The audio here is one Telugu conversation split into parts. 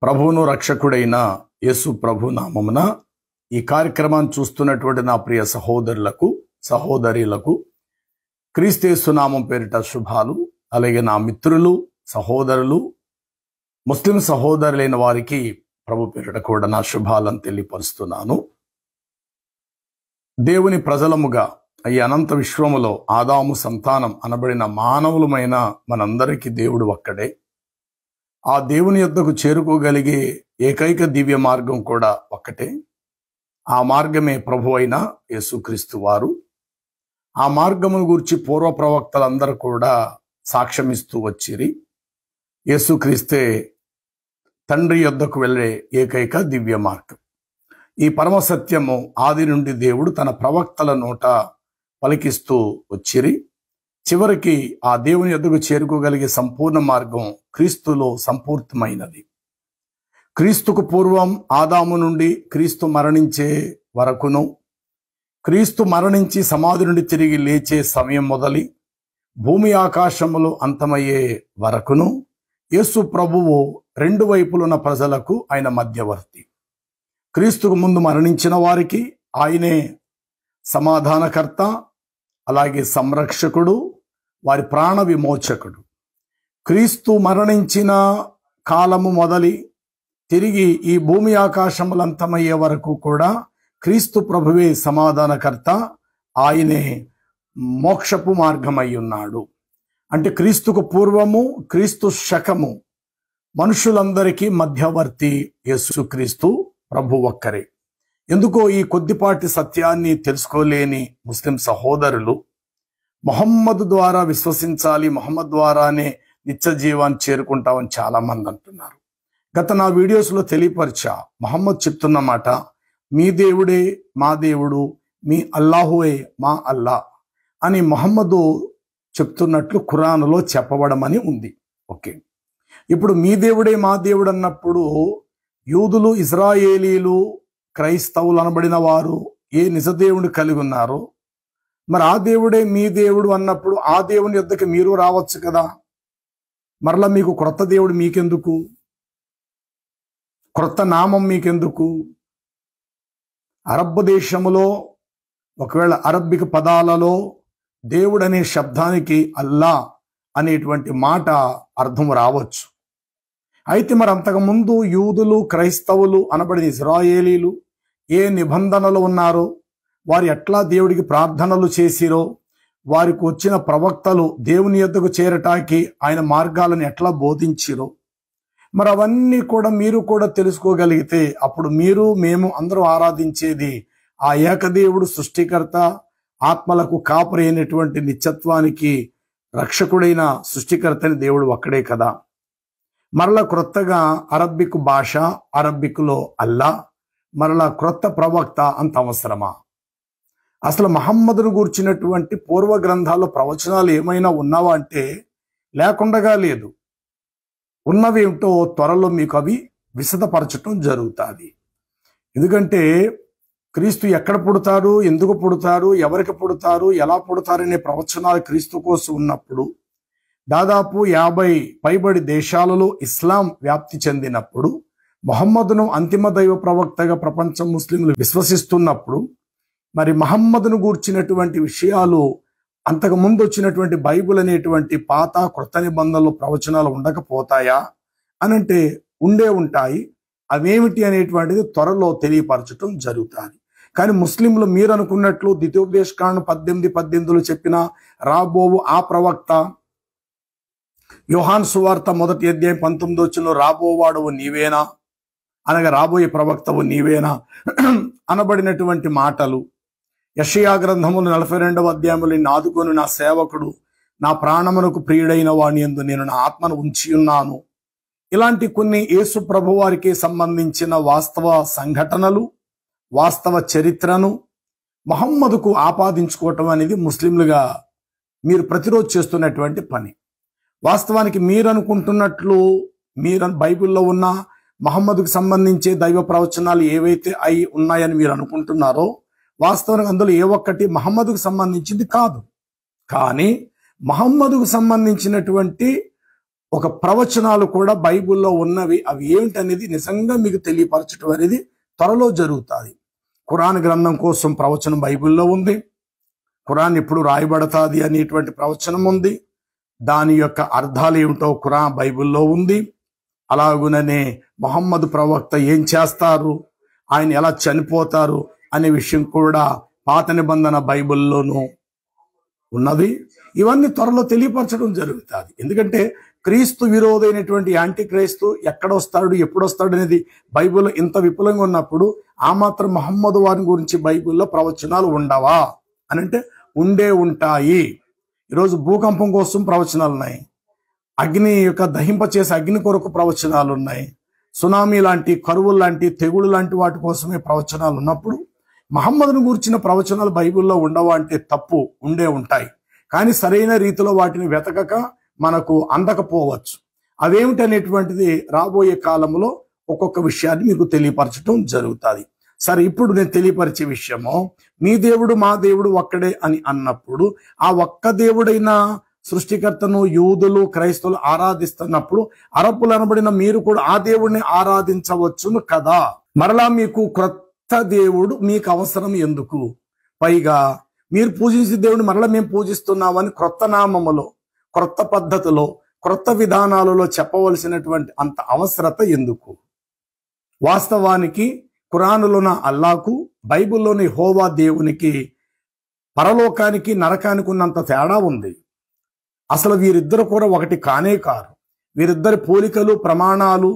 ప్రభువును రక్షకుడైన యేసు ప్రభు నామమున ఈ కార్యక్రమాన్ని చూస్తున్నటువంటి నా ప్రియ సహోదరులకు సహోదరులకు క్రీస్తు నామం పేరిట శుభాలు. అలాగే నా మిత్రులు సహోదరులు ముస్లిం సహోదరులైన వారికి ప్రభు పేరిట కూడా నా శుభాలను తెలియపరుస్తున్నాను. దేవుని ప్రజలముగా ఈ అనంత విశ్వములో ఆదాము సంతానం అనబడిన మానవులమైన మనందరికీ దేవుడు ఒక్కడే. ఆ దేవుని యొద్దకు చేరుకోగలిగే ఏకైక దివ్య మార్గం కూడా ఒక్కటే. ఆ మార్గమే ప్రభు అయిన యేసుక్రీస్తు వారు. ఆ మార్గమును గూర్చి పూర్వ ప్రవక్తలందరూ కూడా సాక్ష్యమిస్తూ వచ్చిరి. యేసుక్రీస్తే తండ్రి యొద్దకు వెళ్ళే ఏకైక దివ్య మార్గం. ఈ పరమ సత్యము ఆది నుండి దేవుడు తన ప్రవక్తల నోట పలికిస్తూ వచ్చిరి. చివరికి ఆ దేవుని యొద్దకు చేరుకోగలిగే సంపూర్ణ మార్గం క్రీస్తులో సంపూర్ణమైనది. క్రీస్తుకు పూర్వం ఆదాము నుండి క్రీస్తు మరణించే వరకును, క్రీస్తు మరణించి సమాధి నుండి తిరిగి లేచే సమయం మొదలి భూమి ఆకాశములు అంతమయ్యే వరకును యేసు ప్రభువు రెండు వైపులున్న ప్రజలకు ఆయన మధ్యవర్తి. క్రీస్తుకు ముందు మరణించిన వారికి ఆయనే సమాధానకర్త, అలాగే సంరక్షకుడు, వారి ప్రాణ విమోచకుడు. క్రీస్తు మరణించిన కాలము మొదలి తిరిగి ఈ భూమి ఆకాశములంతమయ్యే వరకు కూడా క్రీస్తు ప్రభువే సమాధానకర్త, ఆయనే మోక్షపు మార్గమై ఉన్నాడు. అంటే క్రీస్తుకు పూర్వము క్రీస్తు శకము మనుషులందరికీ మధ్యవర్తి యేసుక్రీస్తు ప్రభు ఒక్కరే. ఎందుకో ఈ కొద్దిపాటి సత్యాన్ని తెలుసుకోలేని ముస్లిం సహోదరులు మొహమ్మద్ ద్వారా విశ్వసించాలి, మొహమ్మద్ ద్వారానే నిత్య జీవాన్ని చేరుకుంటామని చాలా మంది అంటున్నారు. గత నా వీడియోస్లో తెలియపరిచా, మొహమ్మద్ చెప్తున్న మాట మీ దేవుడే మా దేవుడు, మీ అల్లాహువే మా అల్లా అని మొహమ్మదు చెప్తున్నట్లు ఖురానులో చెప్పబడమని ఉంది. ఓకే, ఇప్పుడు మీ దేవుడే మా దేవుడు అన్నప్పుడు యూదులు, ఇజ్రాయేలీలు, క్రైస్తవులు అనబడిన వారు ఏ నిజదేవుని కలిగి ఉన్నారో, మరి ఆ దేవుడే మీ దేవుడు అన్నప్పుడు ఆ దేవుని యొద్దకు మీరు రావచ్చు కదా. మరలా మీకు క్రొత్త దేవుడు మీకెందుకు? క్రొత్త నామం మీకెందుకు? అరబ్ దేశములో ఒకవేళ అరబ్బిక్ పదాలలో దేవుడు అనే శబ్దానికి అల్లా అనేటువంటి మాట అర్థం రావచ్చు. అయితే మరి అంతకుముందు యూదులు, క్రైస్తవులు అనబడిన ఇజ్రాయేలీలు ఏ నిబంధనలు ఉన్నారో, వారు ఎట్లా దేవుడికి ప్రార్థనలు చేసిరో, వారికి వచ్చిన ప్రవక్తలు దేవుని యొద్దకు చేరటానికి ఆయన మార్గాలను ఎట్లా బోధించిరో, మరి అవన్నీ కూడా మీరు కూడా తెలుసుకోగలిగితే అప్పుడు మీరు మేము అందరూ ఆరాధించేది ఆ ఏకదేవుడు, సృష్టికర్త, ఆత్మలకు కాపరి అయినటువంటి నిత్యత్వానికి రక్షకుడైన సృష్టికర్తని దేవుడు ఒక్కడే కదా. మరలా క్రొత్తగా అరబ్బిక్ భాష, అరబ్బిక్లో అల్లా, మరలా క్రొత్త ప్రవక్త అంత అవసరమా? అసలు మహమ్మదును గూర్చినటువంటి పూర్వ గ్రంథాల్లో ప్రవచనాలు ఏమైనా ఉన్నావా అంటే లేకుండగా లేదు. ఉన్నవేమిటో త్వరలో మీకు అవి విశదపరచటం జరుగుతుంది. ఎందుకంటే క్రీస్తు ఎక్కడ పుడతారు, ఎందుకు పుడతారు, ఎవరికి పుడతారు, ఎలా పుడతారనే ప్రవచనాలు క్రీస్తు కోసం ఉన్నప్పుడు, దాదాపు 50 పైబడి దేశాలలో ఇస్లాం వ్యాప్తి చెందినప్పుడు, మొహమ్మదును అంతిమ దైవ ప్రవక్తగా ప్రపంచం ముస్లింలు విశ్వసిస్తున్నప్పుడు, మరి మహమ్మదును గూర్చినటువంటి విషయాలు అంతకుముందు వచ్చినటువంటి బైబిల్ అనేటువంటి పాత క్రొత్త నిబంధనలు ప్రవచనాలు ఉండకపోతాయా అనంటే ఉండే ఉంటాయి. అవేమిటి అనేటువంటిది త్వరలో తెలియపరచడం జరుగుతుంది. కానీ ముస్లింలు మీరు అనుకున్నట్లు ద్వితీయోపదేశకాండం 18:18 చెప్పిన రాబోవు ఆ ప్రవక్త, యోహాను సువార్త 1వ అధ్యాయం 19 రాబోవాడవు నీవేనా, అనగా రాబోయే ప్రవక్తవు నీవేనా అనబడినటువంటి మాటలు, యెషయా గ్రంథములు 42వ అధ్యాయములు నిన్ను ఆదుకొని నా సేవకుడు, నా ప్రాణమునకు ప్రియుడైన వాని యందు నేను నా ఆత్మను ఉంచి ఉన్నాను, ఇలాంటి కొన్ని యేసు ప్రభు వారికి సంబంధించిన వాస్తవ సంఘటనలు, వాస్తవ చరిత్రను మహమ్మదుకు ఆపాదించుకోవటం అనేది ముస్లింలుగా మీరు ప్రతిరోజు చేస్తున్నటువంటి పని. వాస్తవానికి మీరు అనుకుంటున్నట్లు బైబిల్లో ఉన్న మహమ్మదుకు సంబంధించే దైవ ప్రవచనాలు ఏవైతే అయి ఉన్నాయని మీరు అనుకుంటున్నారో, వాస్తవానికి అందులో ఏ ఒక్కటి మహమ్మదుకు సంబంధించింది కాదు. కానీ మహమ్మదుకు సంబంధించినటువంటి ఒక ప్రవచనాలు కూడా బైబిల్లో ఉన్నవి. అవి ఏమిటనేది నిజంగా మీకు తెలియపరచడం అనేది త్వరలో జరుగుతుంది. ఖురాన్ గ్రంథం కోసం ప్రవచనం బైబిల్లో ఉంది. ఖురాన్ ఎప్పుడు రాయబడతాది అనేటువంటి ప్రవచనం ఉంది. దాని యొక్క అర్థాలు ఏమిటో ఖురాన్ బైబిల్లో ఉంది. అలాగుననే ముహమ్మద్ ప్రవక్త ఏం చేస్తారు, ఆయన ఎలా చనిపోతారు అనే విషయం కూడా పాత నిబంధన బైబిల్లోనూ ఉన్నది. ఇవన్నీ త్వరలో తెలియపరచడం జరుగుతుంది. ఎందుకంటే క్రీస్తు విరోధైనటువంటి యాంటీ క్రైస్తు ఎక్కడ వస్తాడు, ఎప్పుడు వస్తాడు అనేది బైబిల్లో ఇంత విపులంగా ఉన్నప్పుడు ఆ మాత్రం ముహమ్మద్ వారి గురించి బైబిల్లో ప్రవచనాలు ఉండవా అని అంటే ఉండే ఉంటాయి. ఈరోజు భూకంపం కోసం ప్రవచనాలు ఉన్నాయి, అగ్ని యొక్క దహింపచేసే అగ్ని కొరకు ప్రవచనాలు ఉన్నాయి, సునామీ లాంటి, కరువులు లాంటి, తెగుళ్ళు లాంటి వాటి కోసమే ప్రవచనాలు ఉన్నప్పుడు ముహమ్మద్ను గురించిన ప్రవచనాలు బైబిల్లో ఉండవా అంటే తప్పు, ఉండే ఉంటాయి. కానీ సరైన రీతిలో వాటిని వెతకక మనకు అందకపోవచ్చు. అవేమిటనేటువంటిది రాబోయే కాలంలో ఒక్కొక్క విషయాన్ని మీకు తెలియపరచడం జరుగుతుంది. సరే, ఇప్పుడు నేను తెలియపరిచే విషయము, మీ దేవుడు మా దేవుడు ఒక్కడే అని అన్నప్పుడు ఆ ఒక్క దేవుడైన సృష్టికర్తను యూదులు క్రైస్తవులు ఆరాధిస్తున్నప్పుడు అరబ్బులు అనబడిన మీరు కూడా ఆ దేవుడిని ఆరాధించవచ్చును కదా. మరలా మీకు క్రొత్త దేవుడు మీకు అవసరం ఎందుకు? పైగా మీరు పూజించే దేవుడిని మరలా మేము పూజిస్తున్నామని క్రొత్త నామములో, క్రొత్త పద్ధతిలో, క్రొత్త విధానాలలో చెప్పవలసినటువంటి అంత అవసరత ఎందుకు? వాస్తవానికి ఖురానులోని అల్లాకు, బైబిల్లోని యెహోవా దేవునికి, పరలోకానికి నరకానికి ఉన్నంత తేడా ఉంది. అసలు వీరిద్దరు కూడా ఒకటి కానే కారు. వీరిద్దరి పోలికలు, ప్రమాణాలు,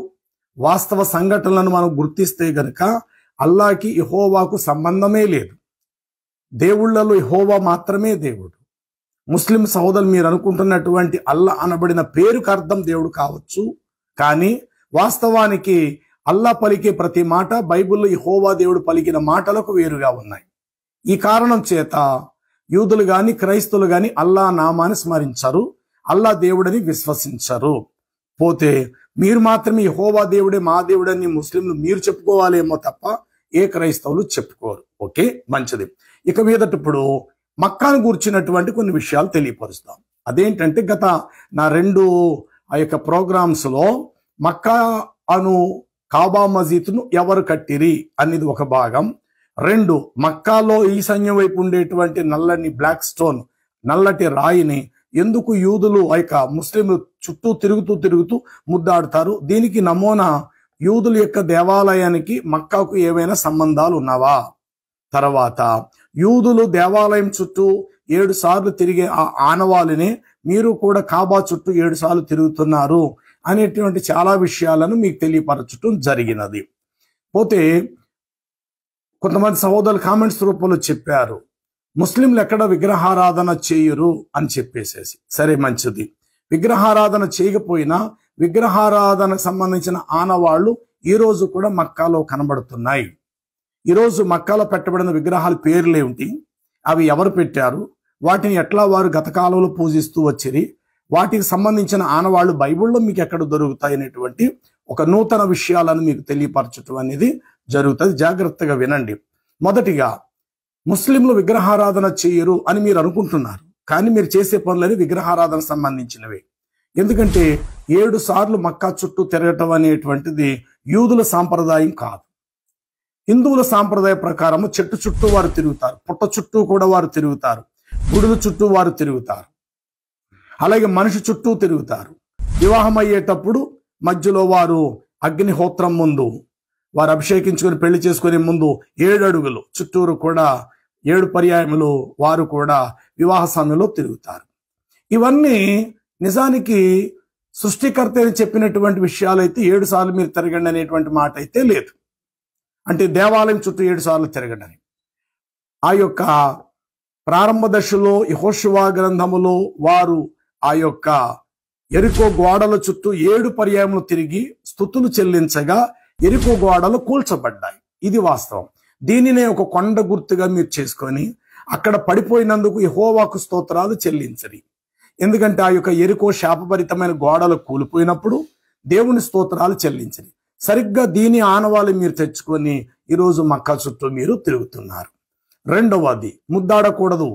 వాస్తవ సంఘటనలను మనం గుర్తిస్తే గనుక అల్లాకి యెహోవాకు సంబంధమే లేదు. దేవుళ్లలో యెహోవా మాత్రమే దేవుడు. ముస్లిం సహోదరులు మీరు అనుకుంటున్నటువంటి అల్లా అనబడిన పేరుకు అర్థం దేవుడు కావచ్చు, కానీ వాస్తవానికి అల్లా పలికే ప్రతి మాట బైబిల్లో యెహోవా దేవుడు పలికిన మాటలకు వేరుగా ఉన్నాయి. ఈ కారణం చేత యూదులు గాని క్రైస్తవులు గాని అల్లా నామాన్ని స్మరించరు, అల్లా దేవుడని విశ్వసించరు. పోతే మీరు మాత్రమే యెహోవా దేవుడే మా దేవుడని ముస్లింలు మీరు చెప్పుకోవాలేమో తప్ప ఏ క్రైస్తవులు చెప్పుకోరు. ఓకే, మంచిది. ఇక మీదట ఇప్పుడు మక్కాను గూర్చినటువంటి కొన్ని విషయాలు తెలియపరుస్తాం. అదేంటంటే గత నా 2 ఆ యొక్క ప్రోగ్రామ్స్ లో మక్కా అను కాబా మసీదును ఎవరు కట్టిరి అనేది ఒక భాగం. 2, మక్కాలో ఈశాన్యం వైపు ఉండేటువంటి నల్లని బ్లాక్ స్టోన్, నల్లటి రాయిని ఎందుకు యూదులు ముస్లింలు చుట్టూ తిరుగుతూ ముద్దాడుతారు? దీనికి నమూనా యూదుల యొక్క దేవాలయానికి మక్కాకు ఏవైనా సంబంధాలు ఉన్నవా? తర్వాత యూదులు దేవాలయం చుట్టూ 7 సార్లు తిరిగే ఆ ఆనవాలిని మీరు కూడా కాబా చుట్టూ 7 సార్లు తిరుగుతున్నారు అనేటువంటి చాలా విషయాలను మీకు తెలియపరచడం జరిగినది. పోతే కొంతమంది సహోదరులు కామెంట్స్ రూపంలో చెప్పారు, ముస్లింలు ఎక్కడ విగ్రహారాధన చేయరు అని చెప్పేసేసి. సరే, మంచిది. విగ్రహారాధన చేయకపోయినా విగ్రహారాధనకు సంబంధించిన ఆనవాళ్లు ఈ రోజు కూడా మక్కాలో కనబడుతున్నాయి. ఈరోజు మక్కాలో పెట్టబడిన విగ్రహాల పేర్లు ఏమిటి, అవి ఎవరు పెట్టారు, వాటిని ఎట్లా వారు గత కాలంలో పూజిస్తూ వచ్చిరి, వాటికి సంబంధించిన ఆనవాళ్లు బైబిల్లో మీకు ఎక్కడ దొరుకుతాయి అనేటువంటి ఒక నూతన విషయాలను మీకు తెలియపరచడం అనేది జరుగుతుంది. జాగ్రత్తగా వినండి. మొదటిగా, ముస్లింలు విగ్రహారాధన చేయరు అని మీరు అనుకుంటున్నారు, కానీ మీరు చేసే పనులని విగ్రహారాధన సంబంధించినవే. ఎందుకంటే 7 సార్లు మక్కా చుట్టూ తిరగటం అనేటువంటిది యూదుల సాంప్రదాయం కాదు. హిందువుల సాంప్రదాయ ప్రకారము చెట్టు చుట్టూ వారు తిరుగుతారు, పుట్ట చుట్టూ కూడా వారు తిరుగుతారు, గుడుల చుట్టూ వారు తిరుగుతారు, అలాగే మనిషి చుట్టూ తిరుగుతారు. వివాహం అయ్యేటప్పుడు మధ్యలో వారు అగ్నిహోత్రం ముందు వారు అభిషేకించుకొని పెళ్లి చేసుకునే ముందు 7 అడుగులు చుట్టూరు కూడా 7 పర్యాయములు వారు కూడా వివాహ సమయంలో తిరుగుతారు. ఇవన్నీ నిజానికి సృష్టికర్త అని చెప్పినటువంటి విషయాలు అయితే 7 సార్లు మీరు తిరగండి అనేటువంటి మాట అయితే లేదు. అంటే దేవాలయం చుట్టూ 7 సార్లు తిరగండి అని. ఆ యొక్క ప్రారంభ దశలో యెహోషువ గ్రంథములో వారు ఆ యొక్క యెరికో గోడల చుట్టూ 7 పర్యాయములు తిరిగి స్తుతులు చెల్లించగా యెరికో గోడలు కూల్చబడ్డాయి. ఇది వాస్తవం. దీనినే ఒక కొండ గుర్తుగా మీరు చేసుకొని అక్కడ పడిపోయినందుకు యెహోవాకు స్తోత్రాలు చెల్లించరి. ఎందుకంటే ఆ యొక్క యెరికో శాపభరితమైన గోడలు కూలిపోయినప్పుడు దేవుని స్తోత్రాలు చెల్లించరి. సరిగ్గా దీని ఆనవాళ్ళు మీరు తెచ్చుకొని ఈరోజు మక్కా చుట్టూ మీరు తిరుగుతున్నారు. రెండవది, ముద్దాడకూడదు,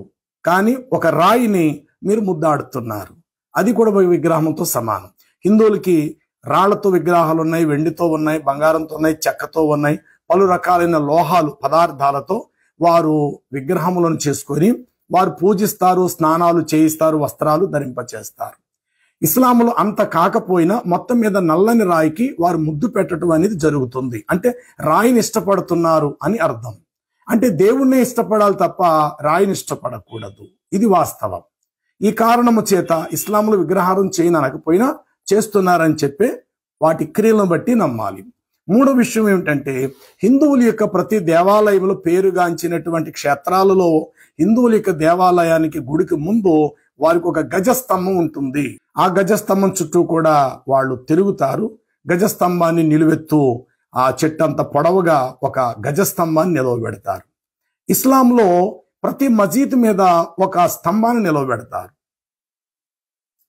కానీ ఒక రాయిని మీరు ముద్దాడుతున్నారు. అది కూడా విగ్రహంతో సమానం. హిందువులకి రాళ్లతో విగ్రహాలు ఉన్నాయి, వెండితో ఉన్నాయి, బంగారంతో ఉన్నాయి, చెక్కతో ఉన్నాయి, పలు రకాలైన లోహాలు పదార్థాలతో వారు విగ్రహములను చేసుకొని వారు పూజిస్తారు, స్నానాలు చేయిస్తారు, వస్త్రాలు ధరింపచేస్తారు. ఇస్లాంలో అంత కాకపోయినా మొత్తం మీద నల్లని రాయికి వారు ముద్దు పెట్టడం అనేది జరుగుతుంది. అంటే రాయిని ఇష్టపడుతున్నారు అని అర్థం. అంటే దేవుణ్ణి ఇష్టపడాలి తప్ప రాయిని ఇష్టపడకూడదు. ఇది వాస్తవం. ఈ కారణము చేత ఇస్లాంలో విగ్రహారం చేయనకపోయినా చేస్తున్నారని చెప్పే వాటి క్రియలను బట్టి నమ్మాలి. మూడో విషయం ఏమిటంటే, హిందువుల యొక్క ప్రతి దేవాలయంలో పేరుగాంచినటువంటి క్షేత్రాలలో హిందువుల యొక్క దేవాలయానికి గుడికి ముందు వారికి ఒక గజస్తంభం ఉంటుంది. ఆ గజస్తంభం చుట్టూ కూడా వాళ్ళు తిరుగుతారు. గజస్తంభాన్ని నిలువెత్తు ఆ చెట్టు అంత పొడవుగా ఒక గజస్తంభాన్ని నిలవబెడతారు. ఇస్లాంలో ప్రతి మసీద్ మీద ఒక స్తంభాన్ని నిలవబెడతారు.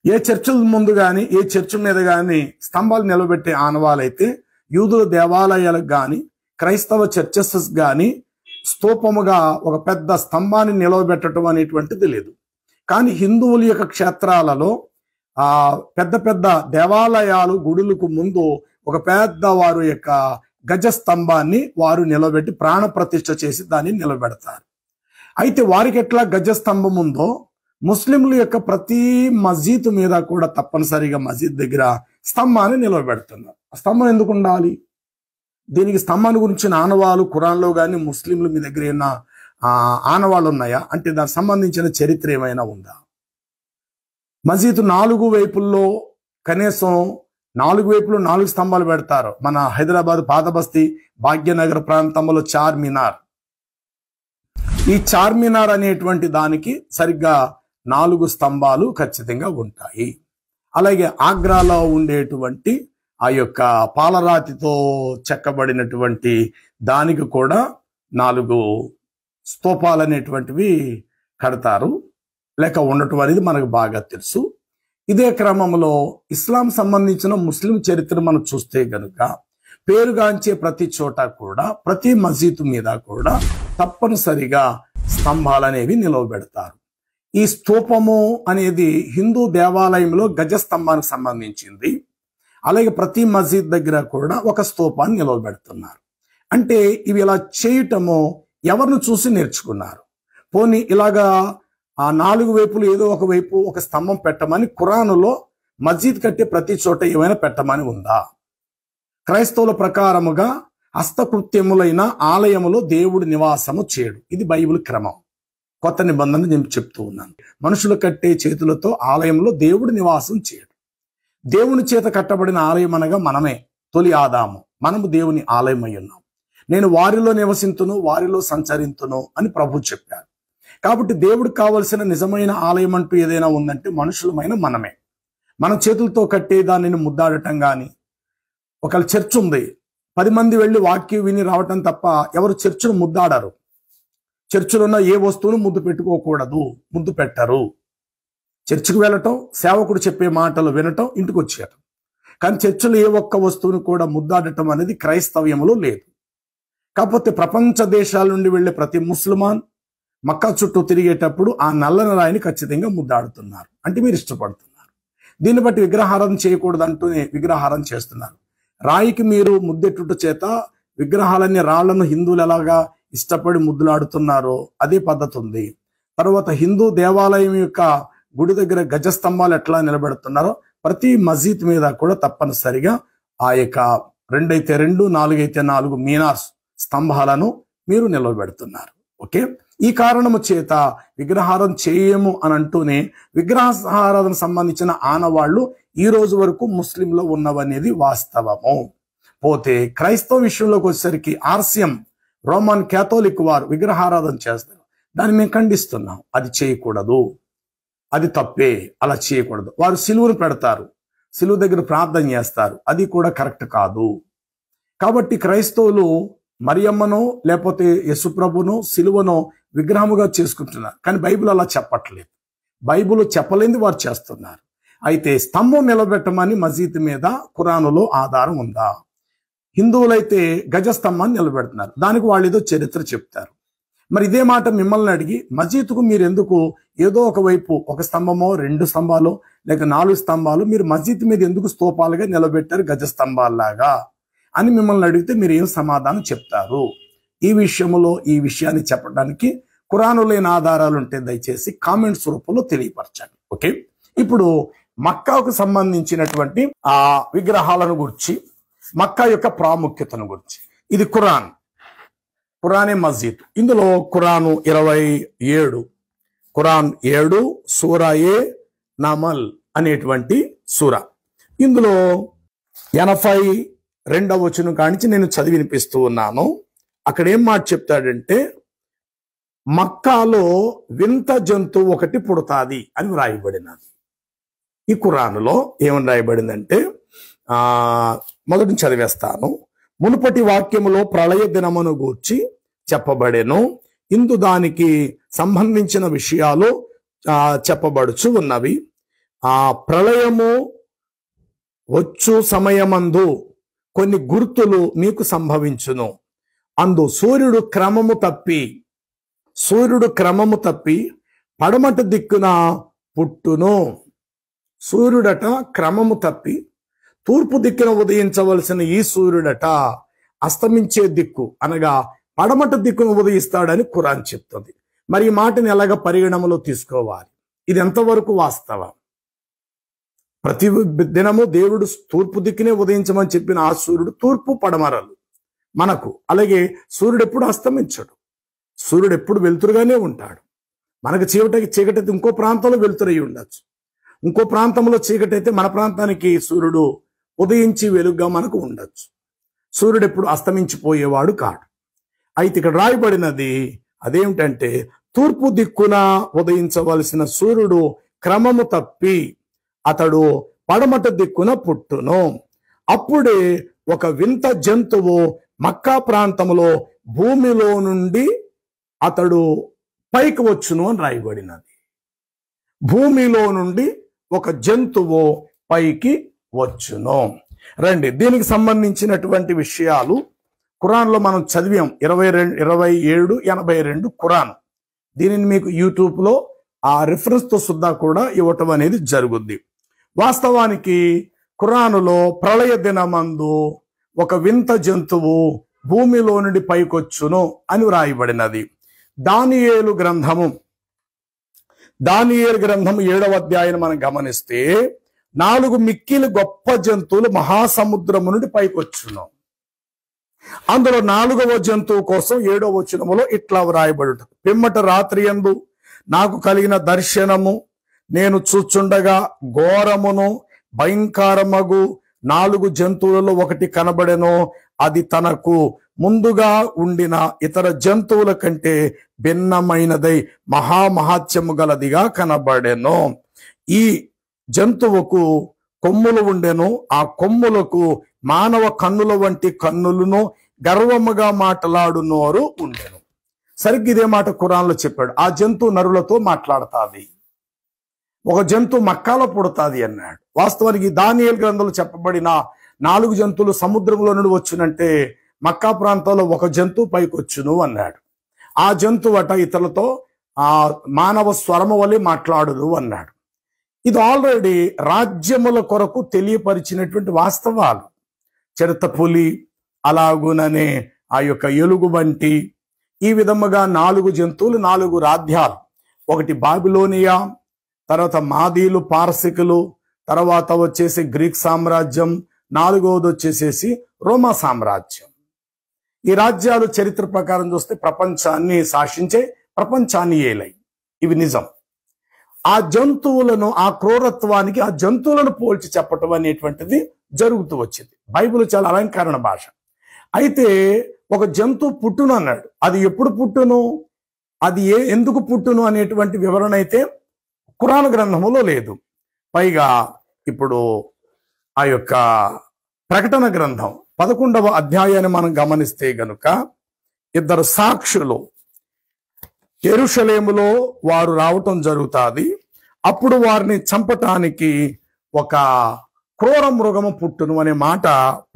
ఏ చర్చిల ముందు కానీ ఏ చర్చి మీద కానీ స్తంభాలు నిలబెట్టే ఆనవాలైతే యూదుల దేవాలయాలకు కానీ క్రైస్తవ చర్చెస్ కానీ స్తూపముగా ఒక పెద్ద స్తంభాన్ని నిలవబెట్టడం అనేటువంటిది లేదు. కానీ హిందువుల యొక్క క్షేత్రాలలో పెద్ద పెద్ద దేవాలయాలు గుడులకు ముందు ఒక పెద్ద వారు యొక్క గజస్తంభాన్ని వారు నిలబెట్టి ప్రాణ ప్రతిష్ఠ చేసి దాన్ని నిలబెడతారు. అయితే వారికి ఎట్లా గజస్తంభం ఉందో ముస్లింల యొక్క ప్రతి మస్జిద్ మీద కూడా తప్పనిసరిగా మస్జిద్ దగ్గర స్తంభాన్ని నిలబెడుతున్నారు. స్తంభం ఎందుకు ఉండాలి? దీనికి స్తంభాన్ని గురించి ఆనవాళ్ళు ఖురాన్లో కానీ ముస్లింలు మీ దగ్గర ఏమైనా ఆనవాళ్ళు ఉన్నాయా అంటే దానికి సంబంధించిన చరిత్ర ఏమైనా ఉందా? మస్జిద్ 4 వైపుల్లో కనీసం 4 వైపులు 4 స్తంభాలు పెడతారు. మన హైదరాబాద్ పాతబస్తీ భాగ్యనగర్ ప్రాంతంలో చార్మినార్, ఈ చార్మినార్ అనేటువంటి దానికి సరిగ్గా 4 స్తంభాలు ఖచ్చితంగా ఉంటాయి. అలాగే ఆగ్రాలో ఉండేటువంటి ఆ యొక్క పాలరాతితో చెక్కబడినటువంటి దానికి కూడా 4 స్తూపాలు అనేటువంటివి కడతారు, లేక ఉండటం అనేది మనకు బాగా తెలుసు. ఇదే క్రమంలో ఇస్లాం సంబంధించిన ముస్లిం చరిత్ర మనం చూస్తే గనుక పేరుగాంచే ప్రతి చోట కూడా ప్రతి మస్జిద్ మీద కూడా తప్పనిసరిగా స్తంభాలు అనేవి నిలవబెడతారు. ఈ స్తూపము అనేది హిందూ దేవాలయంలో గజస్తంభానికి సంబంధించింది. అలాగే ప్రతి మస్జిద్ దగ్గర కూడా ఒక స్తూపాన్ని నిలవబెడుతున్నారు. అంటే ఇవి ఇలా చేయటము ఎవరిని చూసి నేర్చుకున్నారు? పోనీ ఇలాగా ఆ 4 వైపులు ఏదో ఒక వైపు ఒక స్తంభం పెట్టమని ఖురానులో మస్జిద్ కట్టే ప్రతి చోట ఏమైనా పెట్టమని ఉందా? క్రైస్తవుల ప్రకారముగా హస్తకృత్యములైన ఆలయములో దేవుడి నివాసము చేయడు. ఇది బైబిల్ క్రమం. కొత్త నిబంధన నేను చెప్తూ ఉన్నాను. మనుషులు కట్టే చేతులతో ఆలయంలో దేవుడి నివాసం చేయడు. దేవుని చేత కట్టబడిన ఆలయం అనగా మనమే, తొలి ఆదాము. మనము దేవుని ఆలయం అయి ఉన్నాం. నేను వారిలో నివసింతును, వారిలో సంచరింతును అని ప్రభు చెప్పారు. కాబట్టి దేవుడికి కావలసిన నిజమైన ఆలయం అంటూ ఏదైనా ఉందంటే మనుషులమైన మనమే. మన చేతులతో కట్టే దానిని ముద్దాడటం కానీ, ఒకవేళ చర్చ్ ఉంది, 10 మంది వెళ్ళి వాక్యం విని రావటం తప్ప ఎవరు చర్చిను ముద్దాడారు. చర్చిలో ఉన్న ఏ వస్తువును ముద్దు పెట్టుకోకూడదు, ముద్దు పెట్టరు. చర్చికి వెళ్ళటం, సేవకుడు చెప్పే మాటలు వినటం, ఇంటికి వచ్చేయటం. కానీ చర్చిలో ఏ ఒక్క వస్తువును కూడా ముద్దాడటం అనేది క్రైస్తవ్యంలో లేదు. కాకపోతే ప్రపంచ దేశాల నుండి వెళ్ళే ప్రతి ముస్లిమాన్ మక్కా చుట్టూ తిరిగేటప్పుడు ఆ నల్లని రాయిని ఖచ్చితంగా ముద్దాడుతున్నారు. అంటే మీరు ఇష్టపడుతున్నారు. దీన్ని బట్టి విగ్రహారాధన చేయకూడదు అంటూనే విగ్రహారాధన చేస్తున్నారు. రాయికి మీరు ముద్దెట్టుట చేత విగ్రహాలన్నీ రాళ్లను హిందువులు ఎలాగా ఇష్టపడి ముద్దులాడుతున్నారో అదే పద్ధతి ఉంది. తర్వాత హిందూ దేవాలయం యొక్క గుడి దగ్గర గజస్తంభాలు ఎట్లా నిలబెడుతున్నారో ప్రతి మస్జిద్ మీద కూడా తప్పనిసరిగా ఆ యొక్క 2 అయితే 2, 4 అయితే 4 మీనార్స్ స్తంభాలను మీరు నిలబెడుతున్నారు. ఓకే, ఈ కారణము చేత విగ్రహారాధన చేయము అని అంటూనే విగ్రహారాధన సంబంధించిన ఆనవాళ్లు ఈ రోజు వరకు ముస్లింలో ఉన్నవనేది వాస్తవము. పోతే క్రైస్తవ విషయంలోకి వచ్చేసరికి ఆర్సిఎం రోమన్ క్యాథోలిక్ వారు విగ్రహారాధన చేస్తారు. దాన్ని మేము ఖండిస్తున్నాం. అది చేయకూడదు, అది తప్పే, అలా చేయకూడదు. వారు సిలువను పెడతారు, సిలువ దగ్గర ప్రార్థన చేస్తారు, అది కూడా కరెక్ట్ కాదు. కాబట్టి క్రైస్తవులు మరియమ్మనో లేకపోతే యేసుప్రభునో సిలువనో విగ్రహముగా చేసుకుంటున్నారు. కానీ బైబిల్ అలా చెప్పట్లేదు. బైబిల్ చెప్పలేంది వారు చేస్తున్నారు. అయితే స్తంభం నిలబెట్టమని మస్జిద్ మీద ఖురానులో ఆధారం ఉందా? హిందువులైతే గజస్తంభాన్ని నిలబెడుతున్నారు. దానికి వాళ్ళు ఏదో చరిత్ర చెప్తారు. మరి ఇదే మాట మిమ్మల్ని అడిగి మస్జిద్కు మీరు ఎందుకు ఏదో ఒకవైపు ఒక స్తంభమో 2 స్తంభాలు లేక 4 స్తంభాలు మీరు మస్జిద్ మీద ఎందుకు స్తూపాలుగా నిలబెట్టారు గజ స్తంభాల్లాగా అని మిమ్మల్ని అడిగితే మీరు ఏం సమాధానం చెప్తారు? ఈ విషయాన్ని చెప్పడానికి ఖురాను లేని ఆధారాలు ఉంటే దయచేసి కామెంట్స్ రూపంలో తెలియపరచండి. ఓకే, ఇప్పుడు మక్కాకు సంబంధించినటువంటి ఆ విగ్రహాలను గురించి, మక్కా యొక్క ప్రాముఖ్యతను గురించి, ఇది ఖురానే మస్జిద్. ఇందులో ఖురాను 27, ఖురాన్ 7 సూరాయే నమల్ అనేటువంటి సూర. ఇందులో 82వ వచనం కానించి నేను చదివి వినిపిస్తూ ఉన్నాను. అక్కడ ఏం మాట చెప్తాడంటే, మక్కాలో వింత జంతువు ఒకటి పుడతాది అని వ్రాయబడినది. ఈ ఖురానులో ఏమని రాయబడిందంటే, మొదటి చదివేస్తాను. మునుపటి వాక్యములో ప్రళయ దినమును గూర్చి చెప్పబడెను. ఇందు దానికి సంబంధించిన విషయాలు చెప్పబడుచు ఉన్నవి. ఆ ప్రళయము వచ్చు సమయమందు కొన్ని గుర్తులు మీకు సంభవించును. అందు సూర్యుడు క్రమము తప్పి పడమట దిక్కున పుట్టును. సూర్యుడట క్రమము తప్పి తూర్పు దిక్కున ఉదయించవలసిన ఈ సూర్యుడట అస్తమించే దిక్కు అనగా పడమట దిక్కును ఉదయిస్తాడని ఖురాన్ చెప్తుంది. మరి ఈ మాటని ఎలాగ పరిగణనలో తీసుకోవాలి? ఇది ఎంతవరకు వాస్తవం? ప్రతి దినము దేవుడు తూర్పు దిక్కునే ఉదయించమని చెప్పిన ఆ సూర్యుడు తూర్పు పడమరలు మనకు. అలాగే సూర్యుడు ఎప్పుడు అస్తమించడు, సూర్యుడు ఎప్పుడు వెలుతురుగానే ఉంటాడు. మనకు చీకటి అయితే ఇంకో ప్రాంతంలో వెలుతురై ఉండొచ్చు, ఇంకో ప్రాంతంలో చీకటి అయితే మన ప్రాంతానికి సూర్యుడు ఉదయించి వెలుగుగా మనకు ఉండొచ్చు. సూర్యుడు ఎప్పుడు అస్తమించిపోయేవాడు కాడు. అయితే ఇక్కడ రాయబడినది అదేమిటంటే, తూర్పు దిక్కున ఉదయించవలసిన సూర్యుడు క్రమము తప్పి అతడు పడమట దిక్కున పుట్టును. అప్పుడే ఒక వింత జంతువు మక్కా ప్రాంతంలో భూమిలో నుండి అతడు పైకి వచ్చును అని రాయబడినది. భూమిలో నుండి ఒక జంతువు పైకి వచ్చును. రండి, దీనికి సంబంధించినటువంటి విషయాలు ఖురాన్లో మనం చదివాం. 27, 82 ఖురాన్. దీనిని మీకు యూట్యూబ్లో ఆ రిఫరెన్స్తో సుద్దా కూడా ఇవ్వటం అనేది జరుగుద్ది. వాస్తవానికి ఖురానులో ప్రళయ దినమందు ఒక వింత జంతువు భూమిలో నుండి పైకొచ్చును అని వ్రాయబడినది. దానియేలు గ్రంథము 7వ అధ్యాయం మనం గమనిస్తే 4 మిక్కిలి గొప్ప జంతువులు మహాసముద్రము నుండి పైకొచ్చును. అందులో 4వ జంతువు కోసం 7వ వచనములో ఇట్లా వ్రాయబడి ఉంటుంది. పిమ్మట రాత్రి యందు నాకు కలిగిన దర్శనము నేను చూచుండగా ఘోరమును భయంకరమగు 4 జంతువులలో ఒకటి కనబడెను. అది తనకు ముందుగా ఉండిన ఇతర జంతువుల కంటే భిన్నమైనదై మహామహాత్యము గలదిగా కనబడెను. ఈ జంతువుకు కొమ్ములు ఉండెను. ఆ కొమ్ములకు మానవ కన్నుల వంటి కన్నులను గర్వముగా మాట్లాడునోరు ఉండెను. సరిగ్గా ఇదే మాట ఖురాన్లో చెప్పాడు. ఆ జంతువు నరులతో మాట్లాడుతుంది. ఒక జంతువు మక్కాలో పుడతాది అన్నాడు. వాస్తవానికి దానియేలు గ్రంథంలో చెప్పబడిన 4 జంతువులు సముద్రంలో నుండి వచ్చునంటే మక్కా ప్రాంతంలో ఒక జంతువు పైకి వచ్చును అన్నాడు. ఆ జంతువు అట ఇతరులతో మానవ స్వరము వలె మాట్లాడును అన్నాడు. ఇది ఆల్రెడీ రాజ్యముల కొరకు తెలియపరిచినటువంటి వాస్తవాలు. చిరుతపులి, అలాగుననే ఆ యొక్క ఎలుగు వంటి, ఈ విధముగా 4 జంతువులు, 4 రాజ్యాలు. ఒకటి బాబిలోనియా, తర్వాత మాదీలు పారసికులు, తర్వాత వచ్చేసి గ్రీక్ సామ్రాజ్యం, 4వది వచ్చేసేసి రోమా సామ్రాజ్యం. ఈ రాజ్యాలు చరిత్ర ప్రకారం చూస్తే ప్రపంచాన్ని శాసించే, ప్రపంచాన్ని ఏలై. ఇవి నిజం. ఆ జంతువులను, ఆ క్రూరత్వానికి ఆ జంతువులను పోల్చి చెప్పటం అనేటువంటిది జరుగుతూ వచ్చింది. బైబిల్ చాలా అలంకరణ భాష. అయితే ఒక జంతువు పుట్టును అన్నాడు. అది ఎప్పుడు పుట్టును, అది ఎందుకు పుట్టును అనేటువంటి వివరణ అయితే ఖురాన్ గ్రంథములో లేదు. పైగా ఇప్పుడు ఆ యొక్క ప్రకటన గ్రంథం 11వ అధ్యాయాన్ని మనం గమనిస్తే గనుక 2 సాక్షులు యెరూషలేములో వారు రావటం జరుగుతుంది. అప్పుడు వారిని చంపటానికి ఒక క్రూర మృగము పుట్టును అనే మాట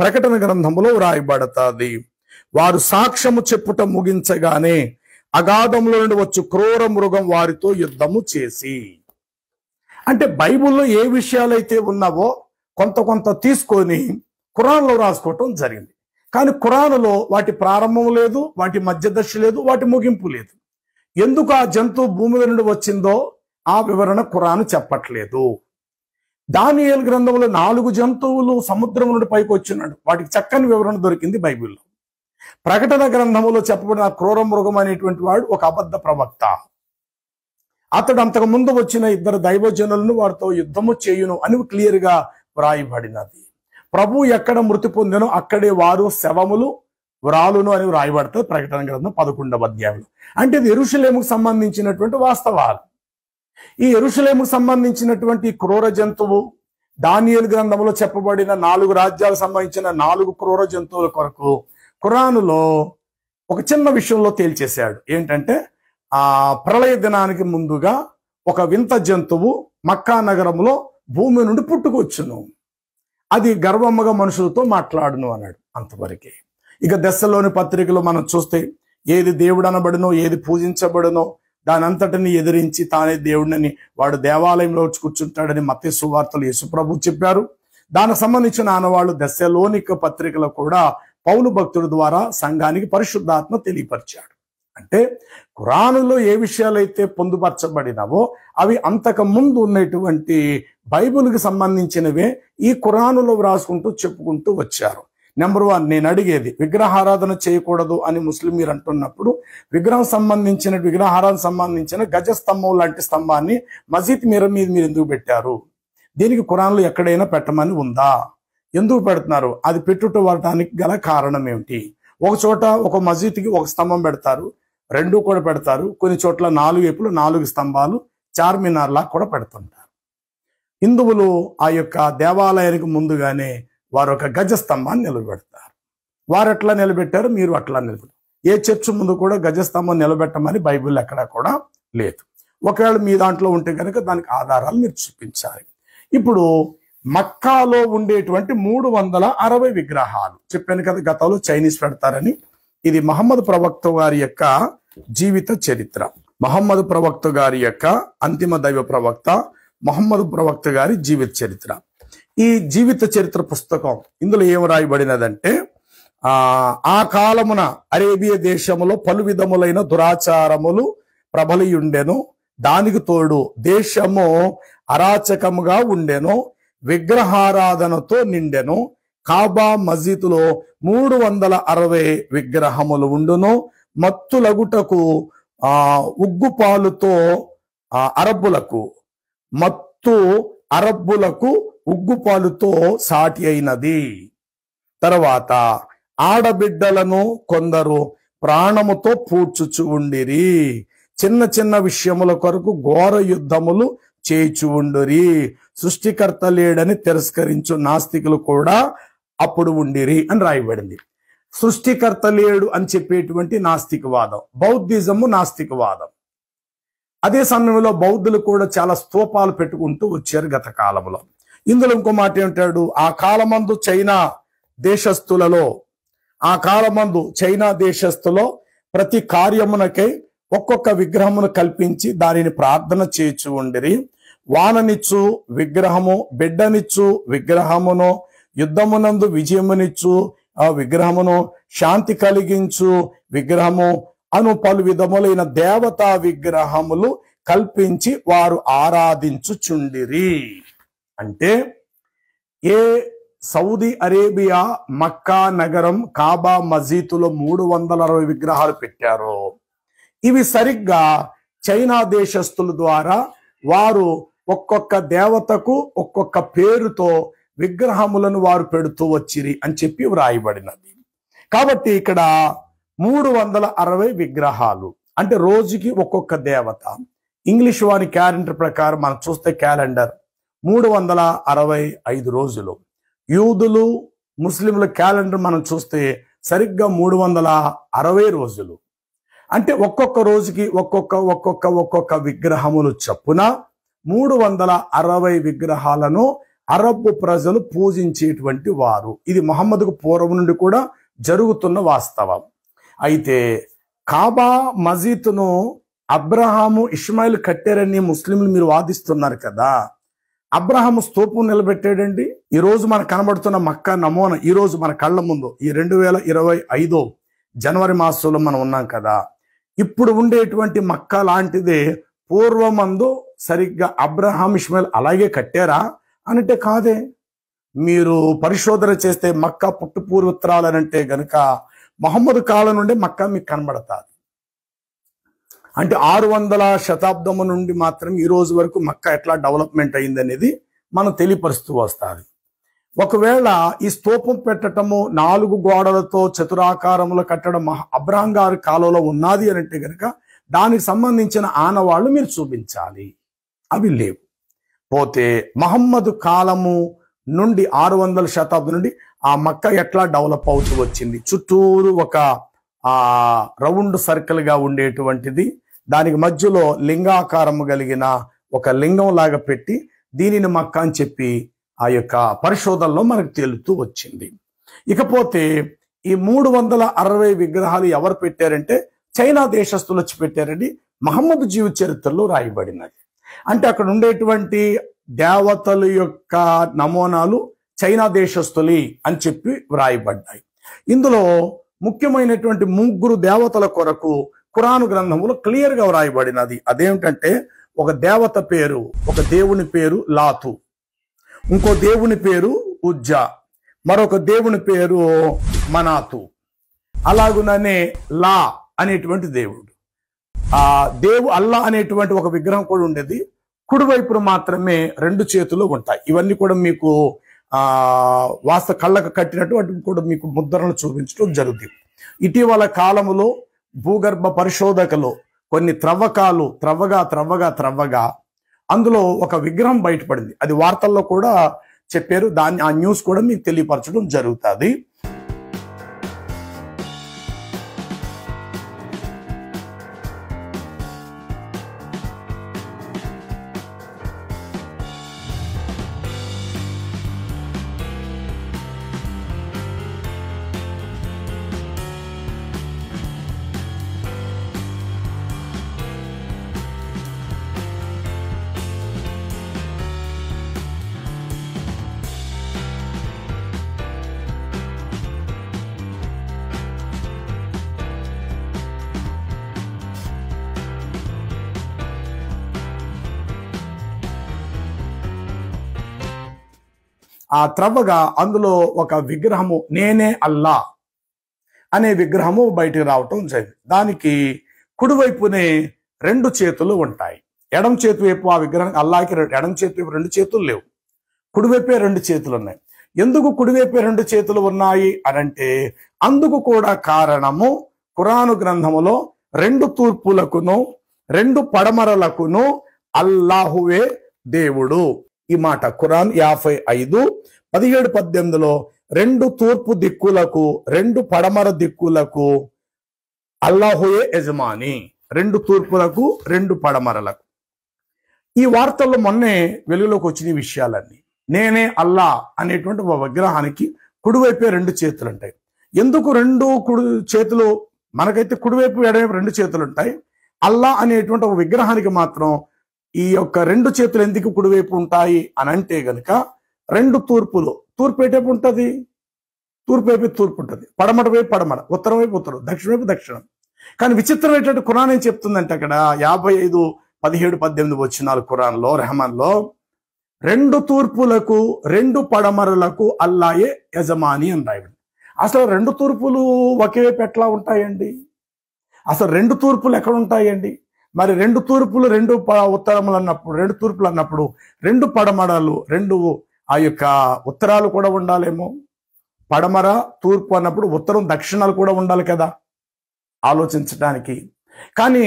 ప్రకటన గ్రంథములో వ్రాయబడుతుంది. వారు సాక్ష్యము చెప్పుట ముగించగానే అగాధంలో నుండి వచ్చు క్రూర మృగం వారితో యుద్ధము చేసి. అంటే బైబిల్లో ఏ విషయాలైతే ఉన్నావో కొంత కొంత తీసుకొని ఖురాన్లో రాసుకోవటం జరిగింది. కానీ ఖురానులో వాటి ప్రారంభం లేదు, వాటి మధ్య దశ లేదు, వాటి ముగింపు లేదు. ఎందుకు ఆ జంతువు భూమి మీద నుండి వచ్చిందో ఆ వివరణ ఖురాను చెప్పట్లేదు. దానియేలు గ్రంథంలో 4 జంతువులు సముద్రం నుండి పైకి వచ్చినాడు, వాటికి చక్కని వివరణ దొరికింది బైబిల్లో. ప్రకటన గ్రంథంలో చెప్పబడిన క్రూర మృగం అనేటువంటి వాడు ఒక అబద్ధ ప్రవక్త. అతడు అంతకు ముందు వచ్చిన 2 దైవజనులను వారితో యుద్ధము చేయును అని క్లియర్ గా వ్రాయబడినది. ప్రభు ఎక్కడ మృతి పొందెనో అక్కడే వారు శవములు వ్రాలును అని వ్రాయబడతారు ప్రకటన గ్రంథం 11వ అధ్యాయంలో. అంటే ఇది యెరూషలేముకు సంబంధించినటువంటి వాస్తవాలు. ఈ యెరూషలేముకు సంబంధించినటువంటి క్రూర జంతువు దానియేలు గ్రంథంలో చెప్పబడిన 4 రాజ్యాలకు సంబంధించిన 4 క్రూర జంతువుల కొరకు ఖురానులో ఒక చిన్న విషయంలో తేల్చేశాడు. ఏంటంటే ఆ ప్రళయ దినానికి ముందుగా ఒక వింత జంతువు మక్కా నగరంలో భూమి నుండి పుట్టుకొచ్చును, అది గర్వమ్మగా మనుషులతో మాట్లాడును అన్నాడు. అంతవరకే. ఇక దశలోని పత్రికలో మనం చూస్తే ఏది దేవుడు అనబడినో ఏది పూజించబడినో దాని అంతటిని ఎదిరించి తానే దేవుడిని వాడు దేవాలయంలో వచ్చి కూర్చుంటాడని మత్తయి సువార్తలు యేసుప్రభు చెప్పారు. దానికి సంబంధించిన ఆనవాళ్ళు దశలోనిక పత్రికలో కూడా పౌలు భక్తుడి ద్వారా సంఘానికి పరిశుద్ధాత్మ తెలియపరిచాడు. అంటే ఖురానులో ఏ విషయాలైతే పొందుపరచబడినవో అవి అంతకు ముందు ఉన్నటువంటి బైబిల్కి సంబంధించినవే ఈ ఖురానులో వ్రాసుకుంటూ చెప్పుకుంటూ వచ్చారు. నెంబర్ 1, నేను అడిగేది విగ్రహారాధన చేయకూడదు అని ముస్లిం మీరు అంటున్నప్పుడు విగ్రహారాధన సంబంధించిన గజస్తంభం లాంటి స్తంభాన్ని మసీద్ మీద మీరు ఎందుకు పెట్టారు? దీనికి ఖురాన్లో ఎక్కడైనా పెట్టమని ఉందా? ఎందుకు పెడుతున్నారు? అది పెట్టుకోవడానికి గల కారణం ఏమిటి? ఒక చోట ఒక మసీద్కి ఒక స్తంభం పెడతారు, 2 కూడా పెడతారు. కొన్ని చోట్ల 4 వైపులు 4 స్తంభాలు చార్మినార్ లా కూడా పెడుతుంటారు. హిందువులు ఆ యొక్క దేవాలయానికి ముందుగానే వారు ఒక గజస్తంభాన్ని నిలబెడతారు. వారు ఎట్లా నిలబెట్టారు, మీరు అట్లా నిలబెట్టారు. ఏ చర్చ్ ముందు కూడా గజస్తంభం నిలబెట్టమని బైబిల్ ఎక్కడా కూడా లేదు. ఒకవేళ మీ దాంట్లో ఉంటే కనుక దానికి ఆధారాలు మీరు చూపించాలి. ఇప్పుడు మక్కాలో ఉండేటువంటి 360 విగ్రహాలు చెప్పాను కదా గతంలో చైనీస్ పెడతారని. ఇది మహమ్మద్ ప్రవక్త గారి యొక్క జీవిత చరిత్ర. మహమ్మద్ ప్రవక్త గారి యొక్క అంతిమ దైవ ప్రవక్త మహమ్మద్ ప్రవక్త గారి జీవిత చరిత్ర. ఈ జీవిత చరిత్ర పుస్తకం ఇందులో ఏం రాయబడినదంటే ఆ కాలమున అరేబియా దేశములో పలు విధములైన దురాచారములు ప్రబలియుండెను, దానికి తోడు దేశము అరాచకముగా ఉండెను, విగ్రహారాధనతో నిండెను. కాబా మస్జిద్లో 360 విగ్రహములు ఉండును. మత్తులగుటకు ఉగ్గుపాలుతో అరబ్బులకు ఉగ్గుపాలుతో సాటి అయినది. తర్వాత ఆడబిడ్డలను కొందరు ప్రాణముతో పూడ్చుచు ఉండిరి. చిన్న చిన్న విషయముల కొరకు ఘోర యుద్ధములు చేయిచు ఉండిరి. సృష్టికర్త లేడని తిరస్కరించు నాస్తికులు కూడా అప్పుడు ఉండిరి అని రాయబడింది. సృష్టికర్త లేడు అని చెప్పేటువంటి నాస్తికవాదం, బౌద్ధిజము నాస్తికవాదం. అదే సమయంలో బౌద్ధులు కూడా చాలా స్తూపాలు పెట్టుకుంటూ వచ్చారు గత కాలంలో. ఇందులో ఇంకో మాట ఏమంటాడు, ఆ కాలమందు చైనా దేశస్థులో ప్రతి కార్యమునకై ఒక్కొక్క విగ్రహమును కల్పించి దానిని ప్రార్థన చేయించు ఉండిరి. వాననిచ్చు విగ్రహము, బిడ్డనిచ్చు విగ్రహమును, యుద్ధమునందు విజయమునిచ్చు విగ్రహమును, శాంతి కలిగించు విగ్రహము అను పలు విధములైన దేవతా విగ్రహములు కల్పించి వారు ఆరాధించుచుండిరి. అంటే ఏ సౌదీ అరేబియా మక్కా నగరం కాబా మస్జిద్లో 360 విగ్రహాలు పెట్టారో ఇవి సరిగ్గా చైనా దేశస్థుల ద్వారా వారు ఒక్కొక్క దేవతకు ఒక్కొక్క పేరుతో విగ్రహములను వారు పెడుతూ వచ్చిరి అని చెప్పి వ్రాయబడినది. కాబట్టి ఇక్కడ 360 విగ్రహాలు అంటే రోజుకి ఒక్కొక్క దేవత. ఇంగ్లీష్ వారి క్యాలెండర్ ప్రకారం మనం చూస్తే క్యాలెండర్ 365 రోజులు. యూదులు ముస్లింల క్యాలెండర్ మనం చూస్తే సరిగ్గా 360 రోజులు. అంటే ఒక్కొక్క రోజుకి ఒక్కొక్క విగ్రహములు చొప్పున 360 విగ్రహాలను అరబ్ ప్రజలు పూజించేటువంటి వారు. ఇది మహమ్మద్కు పూర్వం నుండి కూడా జరుగుతున్న వాస్తవం. అయితే కాబా మజీద్ను అబ్రహాము ఇష్మాయిల్ కట్టారని ముస్లింలు మీరు వాదిస్తున్నారు కదా. అబ్రహాము స్తూపం నిలబెట్టాడండి. ఈ రోజు మనకు కనబడుతున్న మక్కా నమూనా ఈ రోజు మన కళ్ళ ముందు ఈ 2025 జనవరి మాసంలో మనం ఉన్నాం కదా. ఇప్పుడు ఉండేటువంటి మక్కా లాంటిదే పూర్వమందు సరిగ్గా అబ్రహాం ఇష్మాయిల్ అలాగే కట్టారా అంటే కాదే. మీరు పరిశోధన చేస్తే మక్కా పుట్టుపూర్వోత్తరాలు అని అంటే గనుక మహమ్మద్ కాలం నుండి మక్కా మీకు కనబడతాది. అంటే 600వ శతాబ్దము నుండి మాత్రం ఈ రోజు వరకు మక్కా ఎట్లా డెవలప్మెంట్ అయింది అనేది మనం తెలియపరుస్తూ వస్తారు. ఒకవేళ ఈ స్తూపం పెట్టడము 4 గోడలతో చతురాకారంలో కట్టడం అబ్రహాం గారి కాలంలో ఉన్నది అని అంటే కనుక దానికి సంబంధించిన ఆనవాళ్లు మీరు చూపించాలి. అవి లేవు. పోతే మహమ్మద్ కాలము నుండి 600వ శతాబ్దం నుండి ఆ మక్కా ఎట్లా డెవలప్ అవుతూ వచ్చింది. చుట్టూరు ఒక రౌండ్ సర్కిల్ గా ఉండేటువంటిది, దానికి మధ్యలో లింగాకారము కలిగిన ఒక లింగం లాగా పెట్టి దీనిని మక్కా అని చెప్పి ఆ యొక్క పరిశోధనలో మనకు తేలుతూ వచ్చింది. ఇకపోతే ఈ 360 విగ్రహాలు ఎవరు పెట్టారంటే చైనా దేశస్తులు వచ్చి పెట్టారండి. మహమ్మద్ జీవిత చరిత్రలో రాయబడినది. అంటే అక్కడ ఉండేటువంటి దేవతల యొక్క నమూనాలు చైనా దేశస్తులి అని చెప్పి వ్రాయబడ్డాయి. ఇందులో ముఖ్యమైనటువంటి 3 దేవతల కొరకు ఖురాను గ్రంథములో క్లియర్ గా వ్రాయబడినది. అదేమిటంటే ఒక దేవత పేరు, ఒక దేవుని పేరు లాతు, ఇంకో దేవుని పేరు ఉజ్జా, మరొక దేవుని పేరు మనాతు, అలాగుననే లా అనేటువంటి దేవుడు. అల్లా అనేటువంటి ఒక విగ్రహం కూడా ఉండేది. కుడివైపున మాత్రమే 2 చేతులు ఉంటాయి. ఇవన్నీ కూడా మీకు కళ్ళకు కట్టినట్టు వాటిని కూడా మీకు ముద్రలు చూపించడం జరుగుతుంది. ఇటీవల కాలములో భూగర్భ పరిశోధకులు కొన్ని త్రవ్వగా అందులో ఒక విగ్రహం బయటపడింది. అది వార్తల్లో కూడా చెప్పారు. ఆ న్యూస్ కూడా మీకు తెలియపరచడం జరుగుతుంది. ఆ త్రవ్వగా అందులో ఒక విగ్రహము నేనే అల్లా అనే విగ్రహము బయటికి రావటం జరిగింది. దానికి కుడివైపునే 2 చేతులు ఉంటాయి. ఎడం చేతి వైపు ఆ విగ్రహం అల్లాకి ఎడం చేతి వైపు 2 చేతులు లేవు, కుడివైపే 2 చేతులు ఉన్నాయి. ఎందుకు కుడివైపే 2 చేతులు ఉన్నాయి అనంటే అందుకు కూడా కారణము ఖురాను గ్రంథములో 2 తూర్పులకును 2 పడమరలకును అల్లాహువే దేవుడు. ఈ మాట ఖురాన్ 55:17-18లో 2 తూర్పు దిక్కులకు 2 పడమర దిక్కులకు అల్లాహుయే యజమాని, 2 తూర్పులకు 2 పడమరలకు. ఈ వార్తల్లో మొన్నే వెలుగులోకి వచ్చిన విషయాలన్నీ. నేనే అల్లా అనేటువంటి ఒక విగ్రహానికి కుడివైపే 2 చేతులు ఉంటాయి. ఎందుకు 2 చేతులు? మనకైతే కుడివైపు ఎడవైపు 2 చేతులు ఉంటాయి. అల్లా అనేటువంటి ఒక విగ్రహానికి మాత్రం ఈ యొక్క 2 చేతులు ఎందుకు కుడివైపు ఉంటాయి అని అంటే గనుక 2 తూర్పులు, తూర్పు ఏటైపు ఉంటుంది? తూర్పు వైపు తూర్పు ఉంటుంది, పడమట వైపు పడమర, ఉత్తరం వైపు ఉత్తరం, దక్షిణ వైపు దక్షిణం. కానీ విచిత్రం ఏంటంటే ఖురాన్ ఏం చెప్తుందంటే అక్కడ 55:17-18 వచనాలు ఖురాన్లో రెహమాన్లో 2 తూర్పులకు 2 పడమరలకు అల్లాయే యజమాని అని రాయబడింది. అసలు 2 తూర్పులు ఒకే వైపు ఎట్లా ఉంటాయండి? అసలు 2 తూర్పులు ఎక్కడ ఉంటాయండి? మరి 2 తూర్పులు 2 ఉత్తరములు అన్నప్పుడు 2 తూర్పులు అన్నప్పుడు 2 పడమరలు 2 ఆ యొక్క ఉత్తరాలు కూడా ఉండాలేమో. పడమర తూర్పు అన్నప్పుడు ఉత్తరం దక్షిణాలు కూడా ఉండాలి కదా ఆలోచించడానికి. కానీ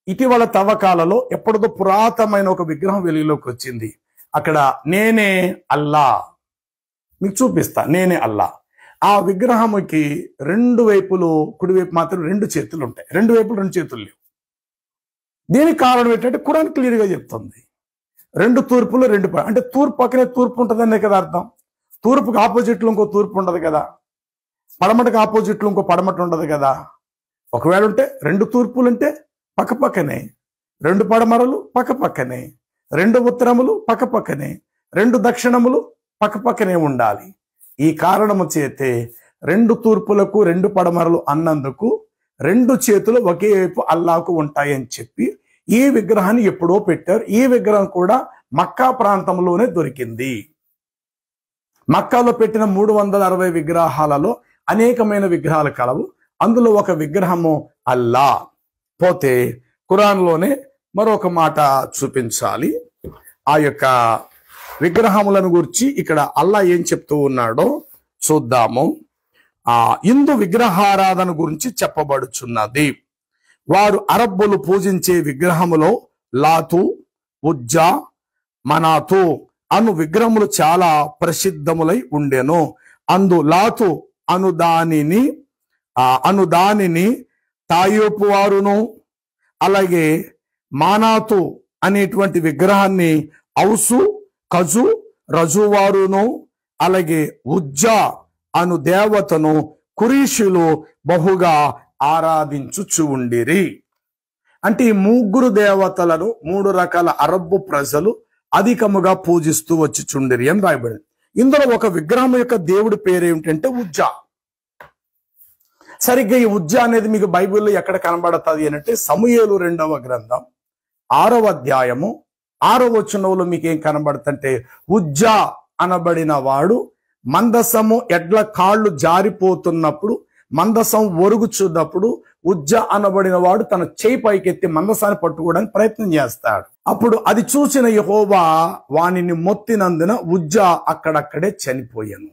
ఇటీవల తవ్వకాలలో ఎప్పటిదో పురాతనమైన ఒక విగ్రహం వెలుగులోకి వచ్చింది. అక్కడ నేనే అల్లా మీకు చూపిస్తా. నేనే అల్లా ఆ విగ్రహంకి 2 వైపులు కుడివైపు మాత్రం 2 చేతులు ఉంటాయి, 2 వైపులు 2 చేతులు లేవు. దీనికి కారణం ఏంటంటే ఖురాన్ క్లియర్ గా చెప్తుంది 2 తూర్పులు 2 అంటే తూర్పు పక్కనే తూర్పు ఉంటుందనే కదా అర్థం. తూర్పుకి ఆపోజిట్లో ఇంకో తూర్పు ఉండదు కదా, పడమటకు ఆపోజిట్లో ఇంకో పడమట ఉండదు కదా. ఒకవేళ ఉంటే 2 తూర్పులుంటే పక్కపక్కనే, 2 పడమరలు పక్కపక్కనే, 2 ఉత్తరములు పక్కపక్కనే, 2 దక్షిణములు పక్కపక్కనే ఉండాలి. ఈ కారణము చేతే 2 తూర్పులకు 2 పడమరలు అన్నందుకు 2 చేతులు ఒకే వైపు అల్లాకు ఉంటాయని చెప్పి ఈ విగ్రహాన్ని ఎప్పుడో పెట్టారు. ఈ విగ్రహం కూడా మక్కా ప్రాంతంలోనే దొరికింది. మక్కాలో పెట్టిన 360 విగ్రహాలలో అనేకమైన విగ్రహాలు కలవు. అందులో ఒక విగ్రహము అల్లా. పోతే ఖురాన్లోనే మరొక మాట చూపించాలి. ఆ యొక్క విగ్రహములను గురించి ఇక్కడ అల్లా ఏం చెప్తూ ఉన్నాడో చూద్దాము. హిందూ విగ్రహారాధన గురించి చెప్పబడుచున్నది. వారు అరబ్బులు పూజించే విగ్రహములో లాతు, ఉజ్జా, మనాతు అను విగ్రహములు చాలా ప్రసిద్ధములై ఉండెను. అందు లాతు అనుదానిని తాయోపు వారును, అలాగే మానాతు అనేటువంటి విగ్రహాన్ని ఔసు, కజు, రజువారును, అలాగే ఉజ్జా అను దేవతను కురీషులు బహుగా ఆరాధించుచు ఉండిరి. అంటే ఈ 3 దేవతలను 3 రకాల అరబ్బు ప్రజలు అధికముగా పూజిస్తూ వచ్చిచుండిరి అని రాయబడింది. ఇందులో ఒక విగ్రహం యొక్క దేవుడి పేరు ఏమిటంటే ఉజ్జా. సరిగ్గా ఈ ఉజ్జా అనేది మీకు బైబిల్లో ఎక్కడ కనబడుతుంది అంటే సమూయేలు 2వ గ్రంథం 6వ అధ్యాయము 6వ వచనంలో మీకు ఏం కనబడుతుంటే ఉజ్జా అనబడిన వాడు మందసము ఎడ్ల కాళ్ళు జారిపోతున్నప్పుడు, మందసం ఒరుగుచున్నప్పుడు ఉజ్జా అనబడిన వాడు తన చేయి పైకెత్తి మందసాన్ని పట్టుకోవడానికి ప్రయత్నం చేస్తాడు. అప్పుడు అది చూసిన యెహోవా వానిని మొత్తినందున ఉజ్జా అక్కడక్కడే చనిపోయాను.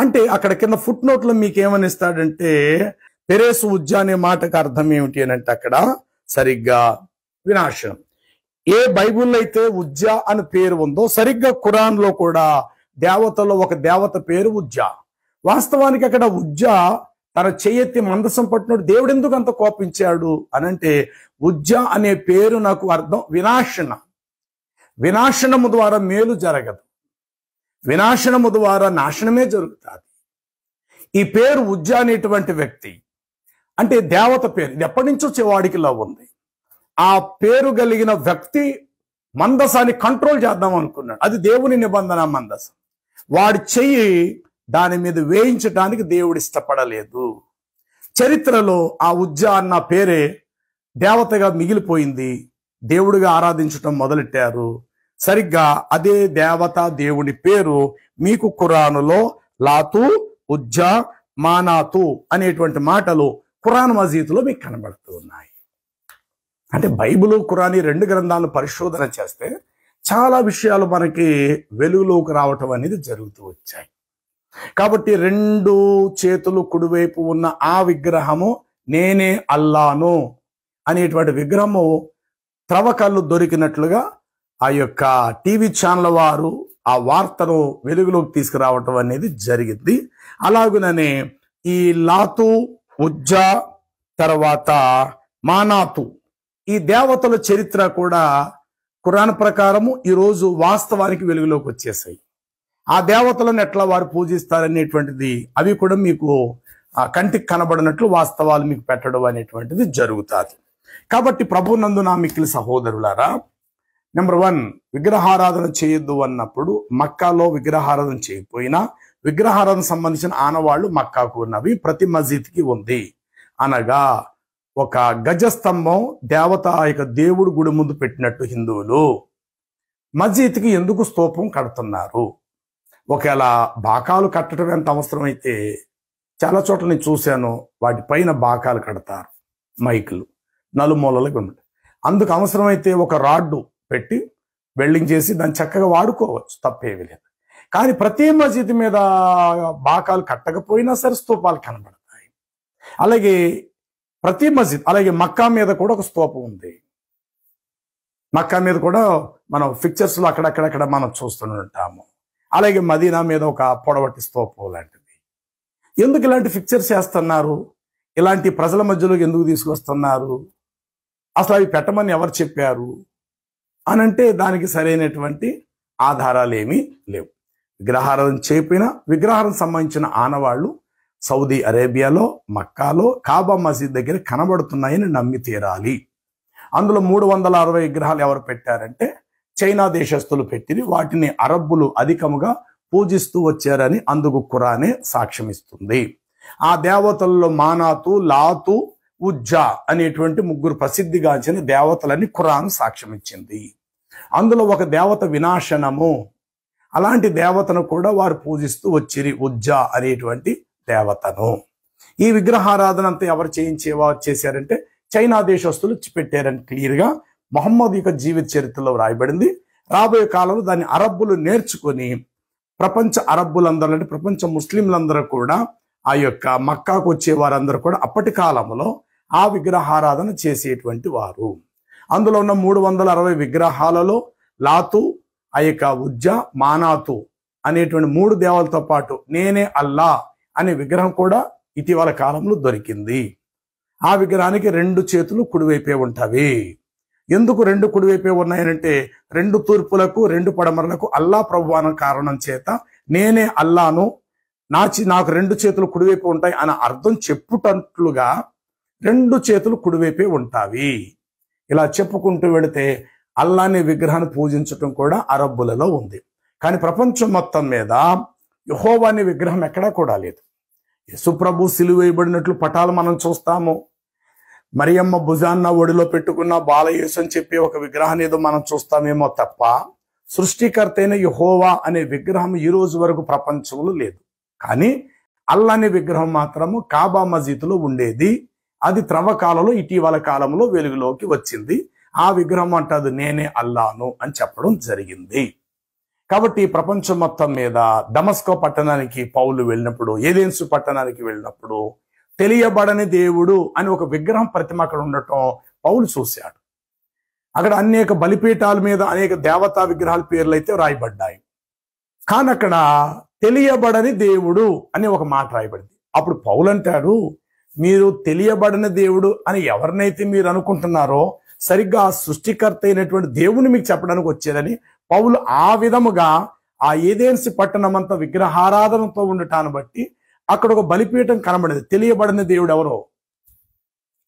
అంటే అక్కడ కింద ఫుట్ నోట్లో మీకు ఏమనిస్తాడంటే పెరేసు ఉజ్జా అనే మాటకు అర్థం ఏమిటి అని అంటే అక్కడ సరిగ్గా వినాశనం. ఏ బైబుల్లో అయితే ఉజ్జా అని పేరు ఉందో సరిగ్గా ఖురాన్లో కూడా దేవతలో ఒక దేవత పేరు ఉజ్జా. వాస్తవానికి అక్కడ ఉజ్జా తన చేయెత్తి మందసం పట్టినప్పుడు దేవుడు ఎందుకు అంత కోపించాడు అనంటే ఉజ్జా అనే పేరు నాకు అర్థం వినాశనము ద్వారా మేలు జరగదు, వినాశనము ద్వారా నాశనమే జరుగుతుంది. ఈ పేరు ఉజ్జా అనేటువంటి వ్యక్తి అంటే దేవత పేరు. ఇది ఎప్పటి నుంచో వాడికిలో ఉంది. ఆ పేరు కలిగిన వ్యక్తి మందసాన్ని కంట్రోల్ చేద్దాం అనుకున్నాడు. అది దేవుని నిబంధన మందసం. వాడి చెయ్యి దాని మీద వేయించడానికి దేవుడు ఇష్టపడలేదు. చరిత్రలో ఆ ఉజ్జా అన్న పేరే దేవతగా మిగిలిపోయింది. దేవుడిగా ఆరాధించటం మొదలెట్టారు. సరిగ్గా అదే దేవత దేవుని పేరు మీకు ఖురానులో లాతు, ఉజ్జా, మానాతు అనేటువంటి మాటలు ఖురాన్ మజీద్లో మీకు కనబడుతూ ఉన్నాయి. అంటే బైబిల్, ఖురాన్ ఈ 2 గ్రంథాలను పరిశోధన చేస్తే చాలా విషయాలు మనకి వెలుగులోకి రావటం అనేది జరుగుతూ వచ్చాయి. కాబట్టి 2 చేతులు కుడివైపు ఉన్న ఆ విగ్రహము నేనే అల్లాను అనేటువంటి విగ్రహము త్రవ్వకాలు దొరికినట్లుగా ఆ యొక్క టీవీ ఛానల్ వారు ఆ వార్తను వెలుగులోకి తీసుకురావటం అనేది జరిగింది. అలాగుననే ఈ లాతు, ఉజ్జా, తర్వాత మానాతు ఈ దేవతల చరిత్ర కూడా ఖురాన్ ప్రకారము ఈరోజు వాస్తవానికి వెలుగులోకి వచ్చేసాయి. ఆ దేవతలను ఎట్లా వారు పూజిస్తారనేటువంటిది అవి కూడా మీకు కంటికి కనబడినట్లు వాస్తవాలు మీకు పెట్టడం అనేటువంటిది జరుగుతుంది. కాబట్టి ప్రభునందు నా మిక్కిలి సహోదరులారా, నెంబర్ 1 విగ్రహారాధన చేయొద్దు అన్నప్పుడు మక్కాలో విగ్రహారాధన చేయకపోయినా విగ్రహారాధన సంబంధించిన ఆనవాళ్లు మక్కాకు ఉన్నవి, ప్రతి మసీద్కి ఉంది. అనగా ఒక గజస్తంభం దేవత యొక్క దేవుడు గుడి ముందు పెట్టినట్టు హిందువులు మస్జిద్కి ఎందుకు స్తూపం కడుతున్నారు? ఒకవేళ బాకాలు కట్టడం ఎంత అవసరమైతే చాలా చోట్ల నేను చూశాను, వాటిపైన బాకాలు కడతారు, మైకులు నలుమూలలకు ఉంటాయి. అందుకు అవసరమైతే ఒక రాడ్డు పెట్టి వెల్డింగ్ చేసి దాన్ని చక్కగా వాడుకోవచ్చు, తప్పేవి లేదు. కానీ ప్రతి మసీదు మీద బాకాలు కట్టకపోయినా సరే స్తూపాలు కనబడతాయి. అలాగే ప్రతి మస్జిద్, అలాగే మక్కా మీద కూడా ఒక స్తూపం ఉంది. మక్కా మీద కూడా మనం పిక్చర్స్లో అక్కడక్కడక్కడ మనం చూస్తుంటాము. అలాగే మదీనా మీద ఒక పొడవటి స్తూపం లాంటిది. ఎందుకు ఇలాంటి పిక్చర్స్ చేస్తున్నారు? ఇలాంటి ప్రజల మధ్యలోకి ఎందుకు తీసుకొస్తున్నారు? అసలు అవి పెట్టమని ఎవరు చెప్పారు అనంటే దానికి సరైనటువంటి ఆధారాలు ఏమీ లేవు. విగ్రహారాధన చేయకపోయినా విగ్రహానికి సంబంధించిన ఆనవాళ్లు సౌదీ అరేబియాలో, మక్కాలో కాబా మసీద్ దగ్గర కనబడుతున్నాయని నమ్మి తీరాలి. అందులో 360 విగ్రహాలు ఎవరు పెట్టారంటే చైనా దేశస్తులు పెట్టింది. వాటిని అరబ్బులు అధికముగా పూజిస్తూ వచ్చారని అందుకు ఖురానే సాక్ష్యమిస్తుంది. ఆ దేవతల్లో మానాతు, లాతు, ఉజ్జా అనేటువంటి 3 ప్రసిద్ధిగాంచిన దేవతలని ఖురాన్ సాక్ష్యం ఇచ్చింది. అందులో ఒక దేవత వినాశనము, అలాంటి దేవతను కూడా వారు పూజిస్తూ వచ్చిరి, ఉజ్జా అనేటువంటి దేవతను. ఈ విగ్రహారాధన అంతా ఎవరు చేశారంటే చైనా దేశస్తులు పెట్టారని క్లియర్గా మొహమ్మద్ యొక్క జీవిత చరిత్రలో రాయబడింది. రాబోయే కాలంలో దాన్ని అరబ్బులు నేర్చుకొని ప్రపంచ అరబ్బులందరూ అంటే ప్రపంచ ముస్లింలందరూ కూడా ఆ యొక్క మక్కాకు వచ్చే వారందరూ కూడా అప్పటి కాలంలో ఆ విగ్రహారాధన చేసేటువంటి వారు. అందులో ఉన్న 360 విగ్రహాలలో లాతు, ఆ యొక్క ఉజ్జా, మానాతు అనేటువంటి 3 దేవతలతో పాటు నేనే అల్లా అనే విగ్రహం కూడా ఇటీవల కాలంలో దొరికింది. ఆ విగ్రహానికి 2 చేతులు కుడివైపే ఉంటాయి. ఎందుకు 2 కుడివైపే ఉన్నాయనంటే 2 తూర్పులకు 2 పడమరలకు అల్లా ప్రభు అన్న కారణం చేత నేనే అల్లాను, నాకు 2 చేతులు కుడివైపు ఉంటాయి అని అర్థం చెప్పుటట్లుగా 2 చేతులు కుడివైపే ఉంటాయి. ఇలా చెప్పుకుంటూ వెళితే అల్లాని విగ్రహాన్ని పూజించటం కూడా అరబ్బులలో ఉంది. కానీ ప్రపంచం మొత్తం మీద యెహోవా అనే విగ్రహం ఎక్కడా కూడా లేదు. యేసుప్రభు సిలువ వేయబడినట్లు పటాలు మనం చూస్తాము. మరియమ్మ భుజాన్న ఒడిలో పెట్టుకున్న బాలయేసు అని చెప్పి ఒక విగ్రహాన్ని ఏదో మనం చూస్తామేమో తప్ప సృష్టికర్త అయిన యెహోవా అనే విగ్రహం ఈ రోజు వరకు ప్రపంచంలో లేదు. కానీ అల్లా అనే విగ్రహం మాత్రము కాబా మసీదులో ఉండేది. అది త్రవ్వకాలంలో ఇటీవల కాలంలో వెలుగులోకి వచ్చింది. ఆ విగ్రహం అంటది నేనే అల్లాను అని చెప్పడం జరిగింది. కాబట్టి ప్రపంచం మొత్తం మీద దమస్కో పట్టణానికి పౌలు వెళ్ళినప్పుడు, ఏదెన్సు పట్టణానికి వెళ్ళినప్పుడు తెలియబడని దేవుడు అని ఒక విగ్రహం ప్రతిమ అక్కడ ఉండటం పౌలు చూశాడు. అక్కడ అనేక బలిపీఠాల మీద అనేక దేవతా విగ్రహాల పేర్లు అయితే రాయబడ్డాయి. కానీ అక్కడ తెలియబడని దేవుడు అని ఒక మాట రాయబడింది. అప్పుడు పౌలు అంటాడు, మీరు తెలియబడని దేవుడు అని ఎవరినైతే మీరు అనుకుంటున్నారో సరిగ్గా ఆ సృష్టికర్త అయినటువంటి దేవుని మీకు చెప్పడానికి వచ్చేదని పౌలు ఆ విధముగా ఆ ఏదెన్సు పట్టణం అంతా విగ్రహారాధనతో ఉండటాన్ని బట్టి అక్కడ ఒక బలిపీఠం కనబడింది. తెలియబడిన దేవుడు ఎవరో,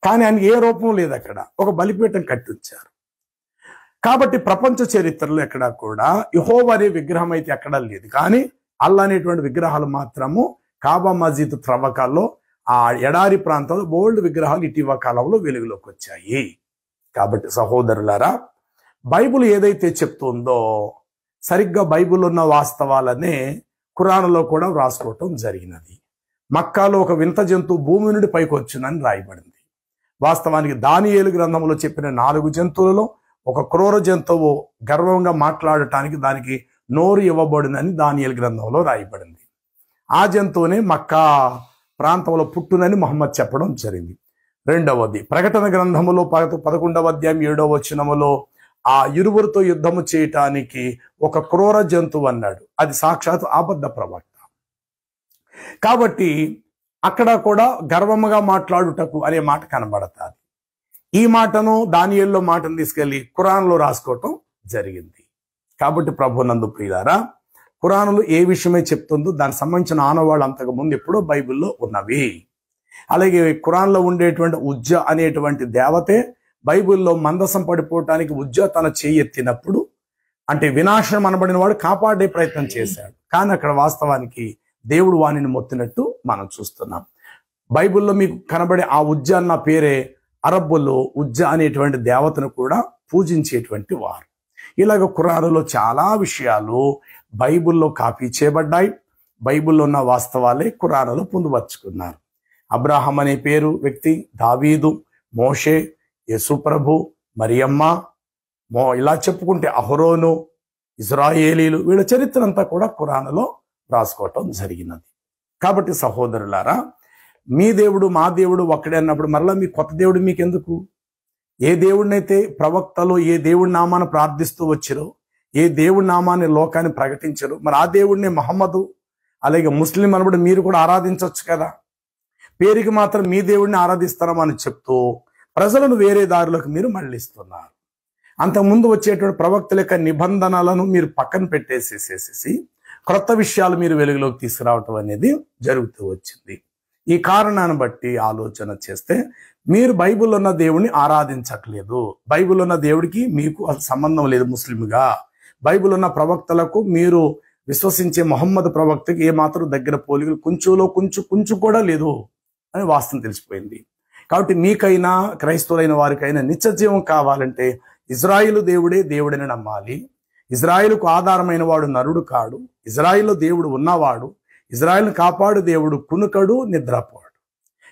కానీ ఆయనకి ఏ రూపం లేదు. అక్కడ ఒక బలిపీఠం కట్టించారు. కాబట్టి ప్రపంచ చరిత్రలో ఎక్కడా కూడా యెహోవా అనే విగ్రహం అయితే ఎక్కడా లేదు. కానీ అల్లా అనేటువంటి విగ్రహాలు మాత్రము కాబా మసీద్ త్రవ్వకాల్లో ఆ ఎడారి ప్రాంతంలో బోల్డ్ విగ్రహాలు ఇటీవల కాలంలో వెలుగులోకి వచ్చాయి. కాబట్టి సహోదరులారా, బైబిల్ ఏదైతే చెప్తుందో సరిగ్గా బైబిల్ ఉన్న వాస్తవాలనే ఖురానులో కూడా వ్రాసుకోవటం జరిగినది. మక్కాలో ఒక వింత జంతువు భూమి నుండి పైకి వచ్చిందని రాయబడింది. వాస్తవానికి దానియేలు గ్రంథంలో చెప్పిన 4 జంతువులలో ఒక క్రూర జంతువు గర్వంగా మాట్లాడటానికి దానికి నోరు ఇవ్వబడిందని దానియేలు గ్రంథంలో రాయబడింది. ఆ జంతువునే మక్కా ప్రాంతంలో పుట్టునని ముహమ్మద్ చెప్పడం జరిగింది. రెండవది ప్రకటన గ్రంథములో 11వ అధ్యాయం 7వ వచనములో ఆ ఇరువురితో యుద్ధము చేయటానికి ఒక క్రూర జంతువు అన్నాడు. అది సాక్షాత్ అబద్ధ ప్రవక్త. కాబట్టి అక్కడ కూడా గర్వముగా మాట్లాడుటకు అనే మాట కనబడతాది. ఈ మాటను దానియేలులో మాటను తీసుకెళ్లి ఖురాన్లో రాసుకోవటం జరిగింది. కాబట్టి ప్రభునందు ప్రియులారా, ఖురానులో ఏ విషయమే చెప్తుందో దానికి సంబంధించిన ఆనవాళ్ళు అంతకు ముందు ఎప్పుడో బైబిల్లో ఉన్నవి. అలాగే ఖురాన్లో ఉండేటువంటి ఉజ్జా అనేటువంటి దేవతే బైబిల్లో మందసం పడిపోవటానికి ఉజ్జా తన చేయి ఎత్తినప్పుడు అంటే వినాశనం అనబడిన వాడు కాపాడే ప్రయత్నం చేశాడు. కానీ అక్కడ వాస్తవానికి దేవుడు వాణిని మొత్తినట్టు మనం చూస్తున్నాం. బైబిల్లో మీకు కనబడే ఆ ఉజ్జా అన్న పేరే అరబ్బుల్లో ఉజ్జా అనేటువంటి దేవతను కూడా పూజించేటువంటి వారు. ఇలాగ ఖురానులో చాలా విషయాలు బైబిల్లో కాపీ చేయబడ్డాయి. బైబిల్లో ఉన్న వాస్తవాలే ఖురానులో పొందుపరుచుకున్నారు. అబ్రాహం అనే పేరు వ్యక్తి, దావీదు, మోషే, యేసుప్రభు, మరియమ్మ, ఇలా చెప్పుకుంటే అహరోను, ఇజ్రాయేలీలు, వీళ్ళ చరిత్ర అంతా కూడా ఖురానులో రాసుకోవటం జరిగినది. కాబట్టి సహోదరులారా, మీ దేవుడు మా దేవుడు ఒక్కడే అన్నప్పుడు మరలా మీ కొత్త దేవుడు మీకెందుకు? ఏ దేవుడినైతే ప్రవక్తలు ఏ దేవుడి నామాన్ని ప్రార్థిస్తూ వచ్చారో, ఏ దేవుడి నామాన్ని లోకాన్ని ప్రకటించరు, మరి ఆ దేవుడిని మహమ్మదు అలాగే ముస్లిం అనబడి మీరు కూడా ఆరాధించవచ్చు కదా. పేరుకి మాత్రం మీ దేవుడిని ఆరాధిస్తారమని చెప్తూ ప్రజలను వేరే దారిలోకి మీరు మళ్ళిస్తున్నారు. అంతకుముందు వచ్చేటువంటి ప్రవక్తల యొక్క నిబంధనలను మీరు పక్కన పెట్టేసేసేసి క్రొత్త విషయాలు మీరు వెలుగులోకి తీసుకురావటం అనేది జరుగుతూ వచ్చింది. ఈ కారణాన్ని బట్టి ఆలోచన చేస్తే మీరు బైబిల్లో ఉన్న దేవుణ్ణి ఆరాధించట్లేదు. బైబిల్లో ఉన్న దేవుడికి మీకు అసలు సంబంధం లేదు. ముస్లింగా బైబిల్ ఉన్న ప్రవక్తలకు మీరు విశ్వసించే మొహమ్మద్ ప్రవక్తకి ఏమాత్రం దగ్గర పోలికలు కొంచెం కూడా లేదు అని వాస్తవం తెలిసిపోయింది. కాబట్టి మీకైనా క్రైస్తవులైన వారికైనా నిత్యజీవం కావాలంటే ఇజ్రాయిలు దేవుడని నమ్మాలి. ఇజ్రాయిలుకు ఆధారమైన వాడు నరుడు కాడు. ఇజ్రాయిల్లో దేవుడు ఉన్నవాడు. ఇజ్రాయిల్ని కాపాడు దేవుడు కునుకడు, నిద్రపోడు.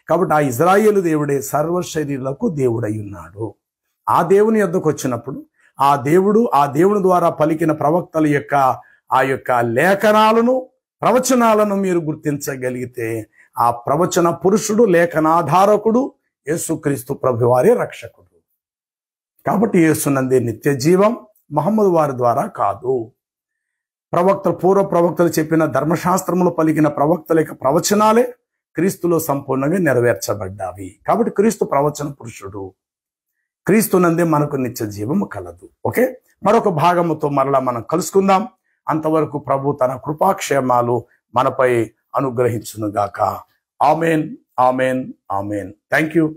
కాబట్టి ఆ ఇజ్రాయేలు దేవుడే సర్వ శరీరులకు దేవుడై ఉన్నాడు. ఆ దేవుని యొద్దకు వచ్చినప్పుడు ఆ దేవుని ద్వారా పలికిన ప్రవక్తల యొక్క ఆ యొక్క లేఖనాలను, ప్రవచనాలను మీరు గుర్తించగలిగితే ఆ ప్రవచన పురుషుడు, లేఖనాధారకుడు యేసుక్రీస్తు ప్రభువారే రక్షకుడు. కాబట్టి యేసునందే నిత్య జీవం, మహమ్మద్ వారి ద్వారా కాదు. పూర్వ ప్రవక్తలు చెప్పిన ధర్మశాస్త్రములు పలికిన ప్రవక్తల యొక్క ప్రవచనాలే క్రీస్తులో సంపూర్ణంగా నెరవేర్చబడ్డావి. కాబట్టి క్రీస్తు ప్రవచన పురుషుడు. క్రీస్తునందే మనకు నిత్య జీవము కలదు. ఓకే, మరొక భాగముతో మరలా మనం కలుసుకుందాం. అంతవరకు ప్రభు తన కృపాక్షేమాలు మనపై అనుగ్రహించునుగాక. Amen, amen, amen. Thank you.